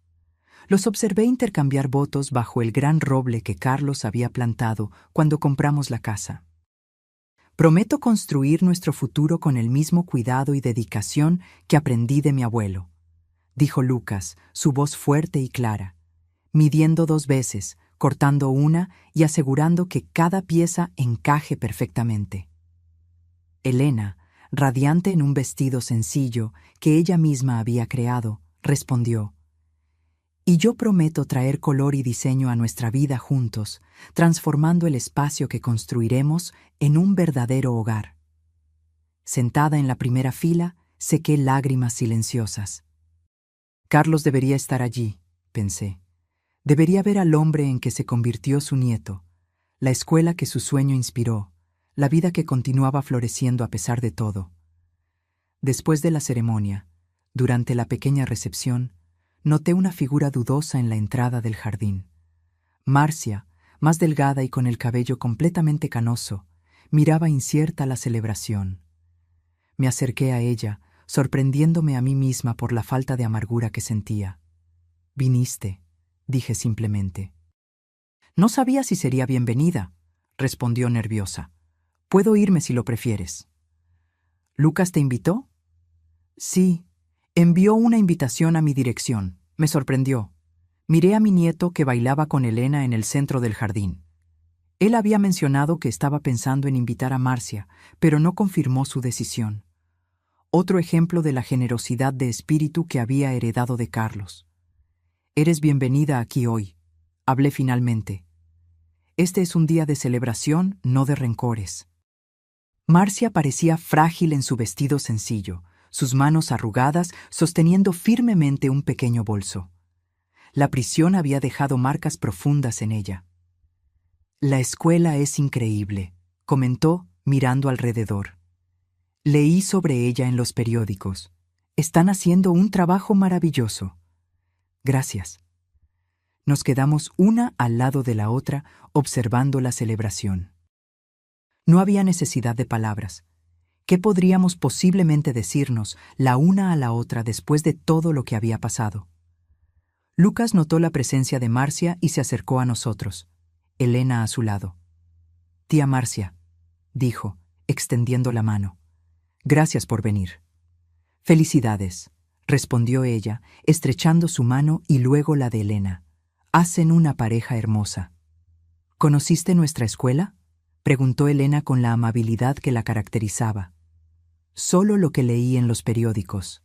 Los observé intercambiar votos bajo el gran roble que Carlos había plantado cuando compramos la casa. Prometo construir nuestro futuro con el mismo cuidado y dedicación que aprendí de mi abuelo, dijo Lucas, su voz fuerte y clara, midiendo 2 veces, cortando una y asegurando que cada pieza encaje perfectamente. Elena, radiante en un vestido sencillo que ella misma había creado, respondió: «Y yo prometo traer color y diseño a nuestra vida juntos, transformando el espacio que construiremos en un verdadero hogar». Sentada en la primera fila, sequé lágrimas silenciosas. Carlos debería estar allí, pensé. Debería ver al hombre en que se convirtió su nieto, la escuela que su sueño inspiró, la vida que continuaba floreciendo a pesar de todo. Después de la ceremonia, durante la pequeña recepción, noté una figura dudosa en la entrada del jardín. Marcia, más delgada y con el cabello completamente canoso, miraba incierta la celebración. Me acerqué a ella, sorprendiéndome a mí misma por la falta de amargura que sentía. «Viniste», dije simplemente. «No sabía si sería bienvenida», respondió nerviosa. «Puedo irme si lo prefieres». «¿Lucas te invitó?» «Sí, envió una invitación a mi dirección. Me sorprendió. Miré a mi nieto que bailaba con Elena en el centro del jardín. Él había mencionado que estaba pensando en invitar a Marcia, pero no confirmó su decisión. Otro ejemplo de la generosidad de espíritu que había heredado de Carlos. «Eres bienvenida aquí hoy», hablé finalmente. «Este es un día de celebración, no de rencores». Marcia parecía frágil en su vestido sencillo, sus manos arrugadas sosteniendo firmemente un pequeño bolso. La prisión había dejado marcas profundas en ella. «La escuela es increíble», comentó mirando alrededor. «Leí sobre ella en los periódicos. Están haciendo un trabajo maravilloso». «Gracias». Nos quedamos una al lado de la otra observando la celebración. No había necesidad de palabras. ¿Qué podríamos posiblemente decirnos la una a la otra después de todo lo que había pasado? Lucas notó la presencia de Marcia y se acercó a nosotros, Elena a su lado. «Tía Marcia», dijo, extendiendo la mano. «Gracias por venir». «Felicidades», respondió ella, estrechando su mano y luego la de Elena. «Hacen una pareja hermosa». «¿Conociste nuestra escuela?», preguntó Elena con la amabilidad que la caracterizaba. «Solo lo que leí en los periódicos».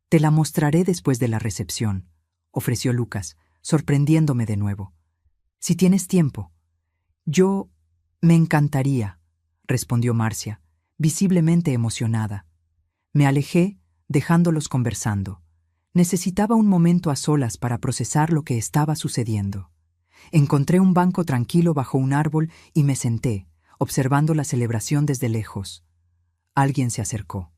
«Te la mostraré después de la recepción», ofreció Lucas, sorprendiéndome de nuevo. «Si tienes tiempo». Me encantaría», respondió Marcia, visiblemente emocionada. Me alejé, dejándolos conversando. Necesitaba un momento a solas para procesar lo que estaba sucediendo. Encontré un banco tranquilo bajo un árbol y me senté, observando la celebración desde lejos. Alguien se acercó.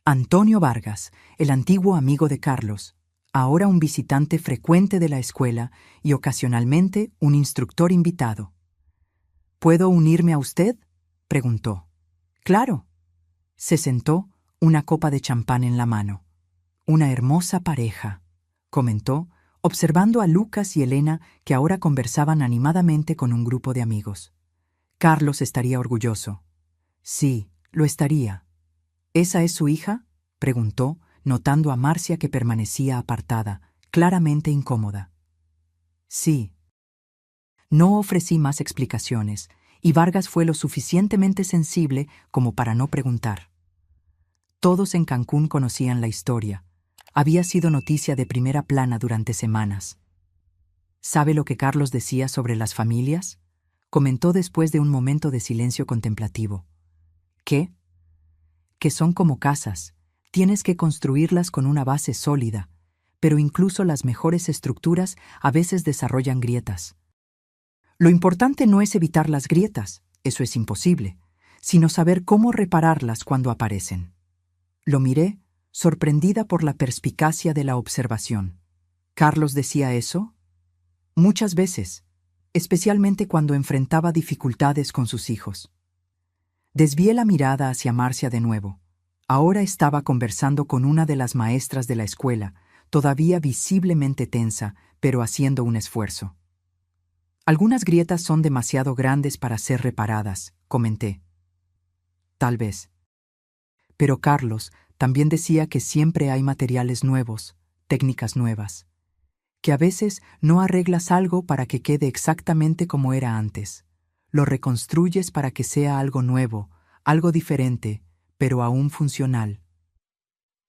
Antonio Vargas, el antiguo amigo de Carlos, ahora un visitante frecuente de la escuela y ocasionalmente un instructor invitado. «¿Puedo unirme a usted?», preguntó. «Claro». Se sentó, una copa de champán en la mano. «Una hermosa pareja», comentó, observando a Lucas y Elena que ahora conversaban animadamente con un grupo de amigos. «Carlos estaría orgulloso». «Sí, lo estaría». «¿Esa es su hija?», preguntó, notando a Marcia que permanecía apartada, claramente incómoda. «Sí». No ofrecí más explicaciones, y Vargas fue lo suficientemente sensible como para no preguntar. Todos en Cancún conocían la historia. Había sido noticia de primera plana durante semanas. «¿Sabe lo que Carlos decía sobre las familias?», comentó después de un momento de silencio contemplativo. «¿Qué?». «Que son como casas. Tienes que construirlas con una base sólida, pero incluso las mejores estructuras a veces desarrollan grietas. Lo importante no es evitar las grietas, eso es imposible, sino saber cómo repararlas cuando aparecen». Lo miré, sorprendida por la perspicacia de la observación. ¿Carlos decía eso? Muchas veces, especialmente cuando enfrentaba dificultades con sus hijos. Desvié la mirada hacia Marcia de nuevo. Ahora estaba conversando con una de las maestras de la escuela, todavía visiblemente tensa, pero haciendo un esfuerzo. «Algunas grietas son demasiado grandes para ser reparadas», comenté. «Tal vez». Pero Carlos también decía que siempre hay materiales nuevos, técnicas nuevas, que a veces no arreglas algo para que quede exactamente como era antes, lo reconstruyes para que sea algo nuevo, algo diferente, pero aún funcional.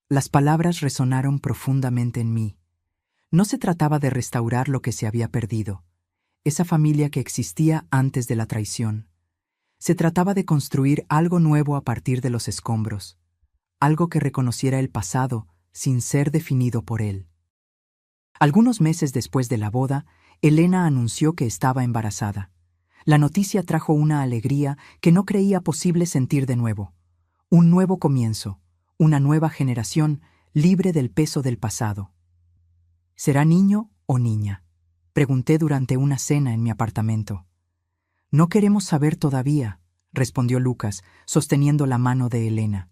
Las palabras resonaron profundamente en mí. No se trataba de restaurar lo que se había perdido, esa familia que existía antes de la traición. Se trataba de construir algo nuevo a partir de los escombros, algo que reconociera el pasado sin ser definido por él. Algunos meses después de la boda, Elena anunció que estaba embarazada. La noticia trajo una alegría que no creía posible sentir de nuevo. Un nuevo comienzo, una nueva generación libre del peso del pasado. ¿Será niño o niña?, pregunté durante una cena en mi apartamento. No queremos saber todavía, respondió Lucas, sosteniendo la mano de Elena.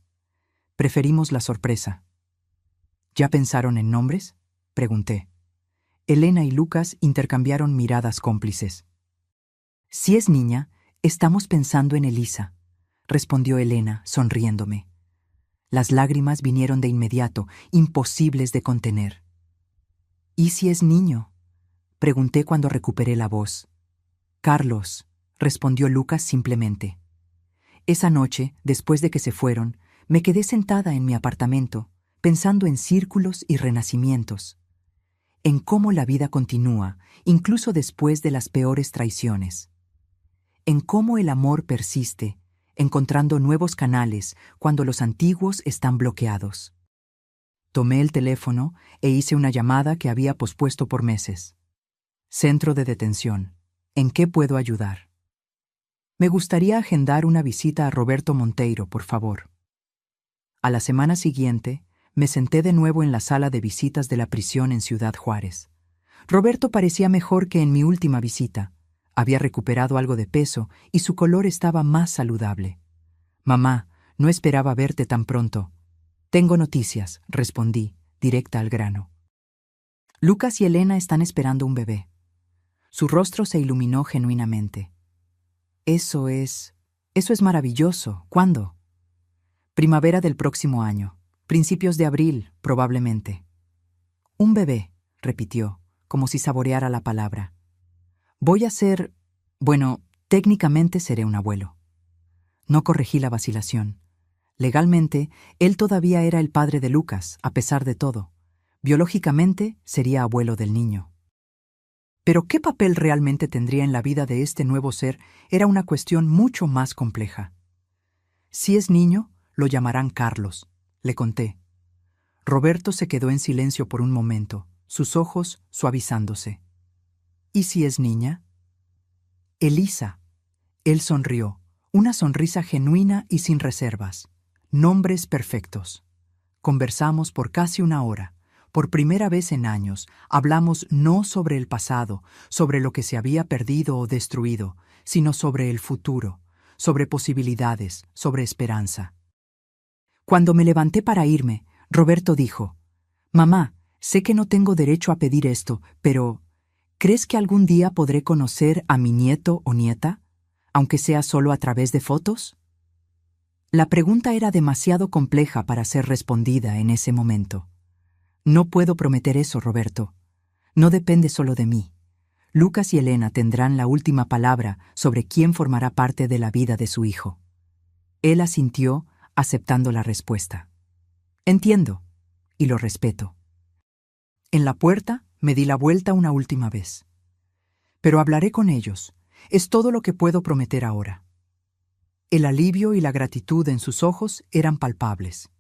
Preferimos la sorpresa. ¿Ya pensaron en nombres?, pregunté. Elena y Lucas intercambiaron miradas cómplices. Si es niña, estamos pensando en Elisa, respondió Elena, sonriéndome. Las lágrimas vinieron de inmediato, imposibles de contener. ¿Y si es niño?, pregunté cuando recuperé la voz. Carlos, respondió Lucas simplemente. Esa noche, después de que se fueron, me quedé sentada en mi apartamento, pensando en círculos y renacimientos, en cómo la vida continúa, incluso después de las peores traiciones, en cómo el amor persiste, encontrando nuevos canales cuando los antiguos están bloqueados. Tomé el teléfono e hice una llamada que había pospuesto por meses. Centro de detención. ¿En qué puedo ayudar? Me gustaría agendar una visita a Roberto Monteiro, por favor. A la semana siguiente, me senté de nuevo en la sala de visitas de la prisión en Ciudad Juárez. Roberto parecía mejor que en mi última visita. Había recuperado algo de peso y su color estaba más saludable. Mamá, no esperaba verte tan pronto. Tengo noticias, respondí, directa al grano. Lucas y Elena están esperando un bebé. Su rostro se iluminó genuinamente. Eso es maravilloso. ¿Cuándo? Primavera del próximo año. Principios de abril, probablemente. Un bebé, repitió, como si saboreara la palabra. Voy a ser... Bueno, técnicamente seré un abuelo. No corregí la vacilación. Legalmente, él todavía era el padre de Lucas, a pesar de todo. Biológicamente, sería abuelo del niño. Pero qué papel realmente tendría en la vida de este nuevo ser era una cuestión mucho más compleja. Si es niño, lo llamarán Carlos, le conté. Roberto se quedó en silencio por un momento, sus ojos suavizándose. ¿Y si es niña? Elisa. Él sonrió, una sonrisa genuina y sin reservas. Nombres perfectos. Conversamos por casi una hora. Por primera vez en años, hablamos no sobre el pasado, sobre lo que se había perdido o destruido, sino sobre el futuro, sobre posibilidades, sobre esperanza. Cuando me levanté para irme, Roberto dijo, «Mamá, sé que no tengo derecho a pedir esto, pero ¿crees que algún día podré conocer a mi nieto o nieta, aunque sea solo a través de fotos?» La pregunta era demasiado compleja para ser respondida en ese momento. No puedo prometer eso, Roberto. No depende solo de mí. Lucas y Elena tendrán la última palabra sobre quién formará parte de la vida de su hijo. Él asintió, aceptando la respuesta. Entiendo, y lo respeto. En la puerta me di la vuelta una última vez. Pero hablaré con ellos. Es todo lo que puedo prometer ahora. El alivio y la gratitud en sus ojos eran palpables.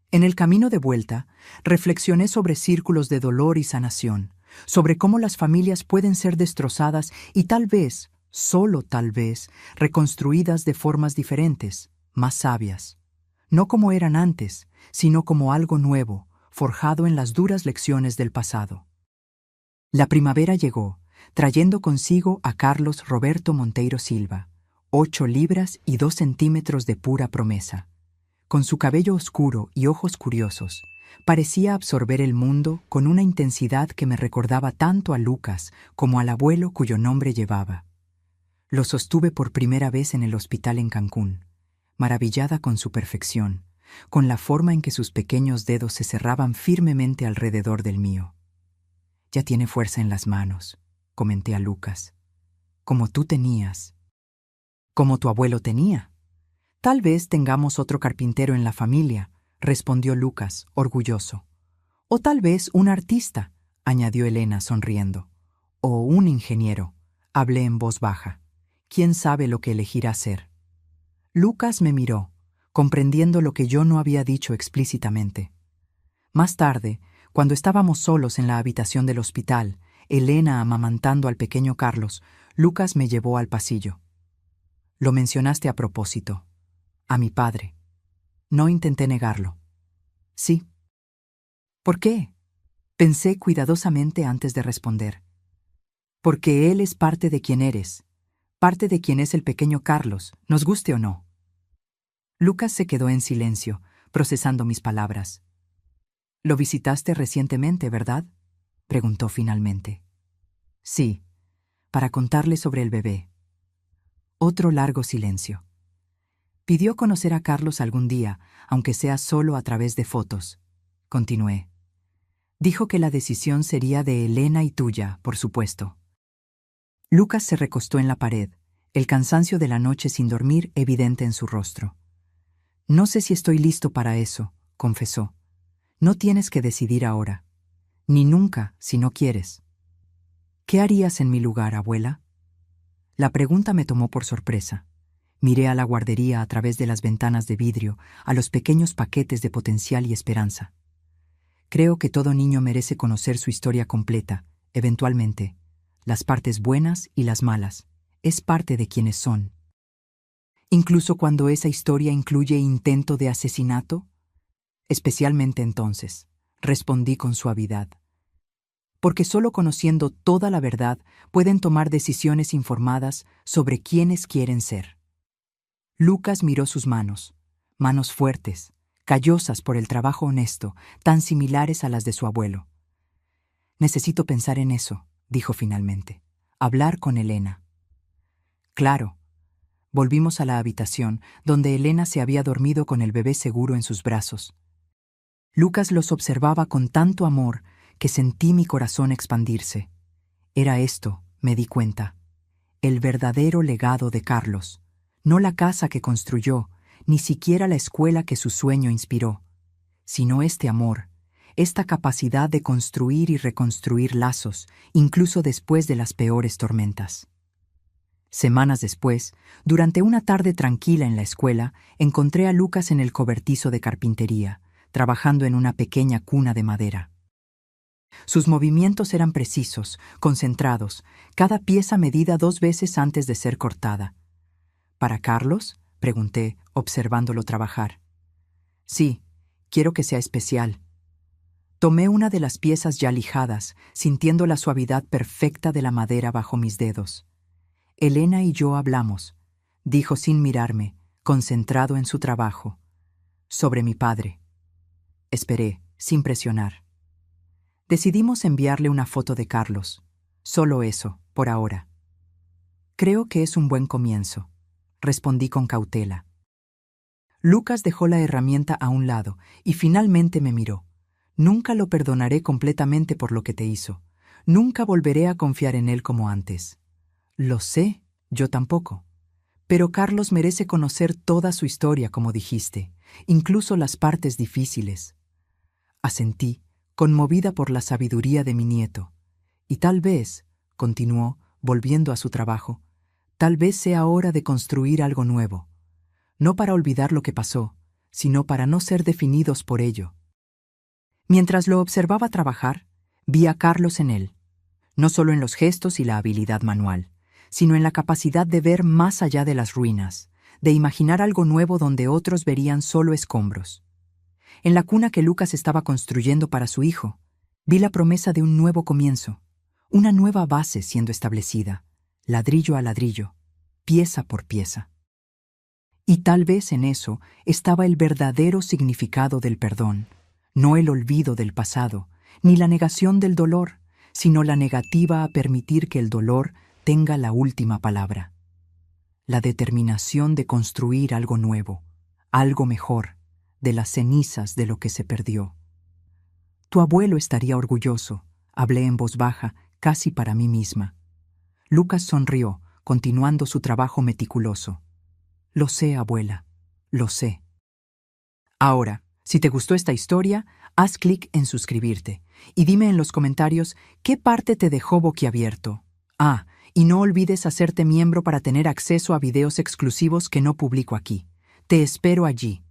En el camino de vuelta, reflexioné sobre círculos de dolor y sanación, sobre cómo las familias pueden ser destrozadas y tal vez, solo tal vez, reconstruidas de formas diferentes, más sabias. No como eran antes, sino como algo nuevo, forjado en las duras lecciones del pasado. La primavera llegó, trayendo consigo a Carlos Roberto Monteiro Silva, 8 libras y 2 centímetros de pura promesa. Con su cabello oscuro y ojos curiosos, parecía absorber el mundo con una intensidad que me recordaba tanto a Lucas como al abuelo cuyo nombre llevaba. Lo sostuve por primera vez en el hospital en Cancún, maravillada con su perfección, con la forma en que sus pequeños dedos se cerraban firmemente alrededor del mío. «Ya tiene fuerza en las manos», comenté a Lucas. «Como tú tenías. Como tu abuelo tenía. Tal vez tengamos otro carpintero en la familia, respondió Lucas, orgulloso. O tal vez un artista, añadió Elena sonriendo. O un ingeniero, hablé en voz baja. ¿Quién sabe lo que elegirá ser? Lucas me miró, comprendiendo lo que yo no había dicho explícitamente. Más tarde, cuando estábamos solos en la habitación del hospital, Elena amamantando al pequeño Carlos, Lucas me llevó al pasillo. Lo mencionaste a propósito. A mi padre. No intenté negarlo. Sí. ¿Por qué? Pensé cuidadosamente antes de responder. Porque él es parte de quien eres, parte de quien es el pequeño Carlos, nos guste o no. Lucas se quedó en silencio, procesando mis palabras. «Lo visitaste recientemente, ¿verdad?», preguntó finalmente. «Sí, para contarle sobre el bebé». Otro largo silencio. Pidió conocer a Carlos algún día, aunque sea solo a través de fotos. Continué. Dijo que la decisión sería de Elena y tuya, por supuesto. Lucas se recostó en la pared, el cansancio de la noche sin dormir evidente en su rostro. «No sé si estoy listo para eso», confesó. «No tienes que decidir ahora. Ni nunca, si no quieres». «¿Qué harías en mi lugar, abuela?». La pregunta me tomó por sorpresa. Miré a la guardería a través de las ventanas de vidrio, a los pequeños paquetes de potencial y esperanza. Creo que todo niño merece conocer su historia completa, eventualmente, las partes buenas y las malas. Es parte de quienes son. Incluso cuando esa historia incluye intento de asesinato, especialmente entonces, respondí con suavidad. Porque solo conociendo toda la verdad pueden tomar decisiones informadas sobre quiénes quieren ser. Lucas miró sus manos, manos fuertes, callosas por el trabajo honesto, tan similares a las de su abuelo. «Necesito pensar en eso», dijo finalmente. «Hablar con Elena». «Claro». Volvimos a la habitación, donde Elena se había dormido con el bebé seguro en sus brazos. Lucas los observaba con tanto amor que sentí mi corazón expandirse. Era esto, me di cuenta, el verdadero legado de Carlos, no la casa que construyó, ni siquiera la escuela que su sueño inspiró, sino este amor, esta capacidad de construir y reconstruir lazos, incluso después de las peores tormentas. Semanas después, durante una tarde tranquila en la escuela, encontré a Lucas en el cobertizo de carpintería, trabajando en una pequeña cuna de madera. Sus movimientos eran precisos, concentrados, cada pieza medida 2 veces antes de ser cortada. «¿Para Carlos?», pregunté, observándolo trabajar. «Sí, quiero que sea especial». Tomé una de las piezas ya lijadas, sintiendo la suavidad perfecta de la madera bajo mis dedos. «Elena y yo hablamos», dijo sin mirarme, concentrado en su trabajo. «Sobre mi padre». Esperé, sin presionar. Decidimos enviarle una foto de Carlos. Solo eso, por ahora. «Creo que es un buen comienzo», respondí con cautela. Lucas dejó la herramienta a un lado y finalmente me miró. «Nunca lo perdonaré completamente por lo que te hizo. Nunca volveré a confiar en él como antes». «Lo sé, yo tampoco. Pero Carlos merece conocer toda su historia, como dijiste, incluso las partes difíciles». Asentí, conmovida por la sabiduría de mi nieto. «Y tal vez», continuó, volviendo a su trabajo, «tal vez sea hora de construir algo nuevo. No para olvidar lo que pasó, sino para no ser definidos por ello». Mientras lo observaba trabajar, vi a Carlos en él, no solo en los gestos y la habilidad manual, sino en la capacidad de ver más allá de las ruinas, de imaginar algo nuevo donde otros verían solo escombros. En la cuna que Lucas estaba construyendo para su hijo, vi la promesa de un nuevo comienzo, una nueva base siendo establecida, ladrillo a ladrillo, pieza por pieza. Y tal vez en eso estaba el verdadero significado del perdón, no el olvido del pasado, ni la negación del dolor, sino la negativa a permitir que el dolor tenga la última palabra. La determinación de construir algo nuevo, algo mejor, de las cenizas de lo que se perdió. «Tu abuelo estaría orgulloso», hablé en voz baja, casi para mí misma. Lucas sonrió, continuando su trabajo meticuloso. «Lo sé, abuela. lo sé. Ahora, si te gustó esta historia, haz clic en suscribirte y dime en los comentarios qué parte te dejó boquiabierto. Y no olvides hacerte miembro para tener acceso a videos exclusivos que no publico aquí. Te espero allí.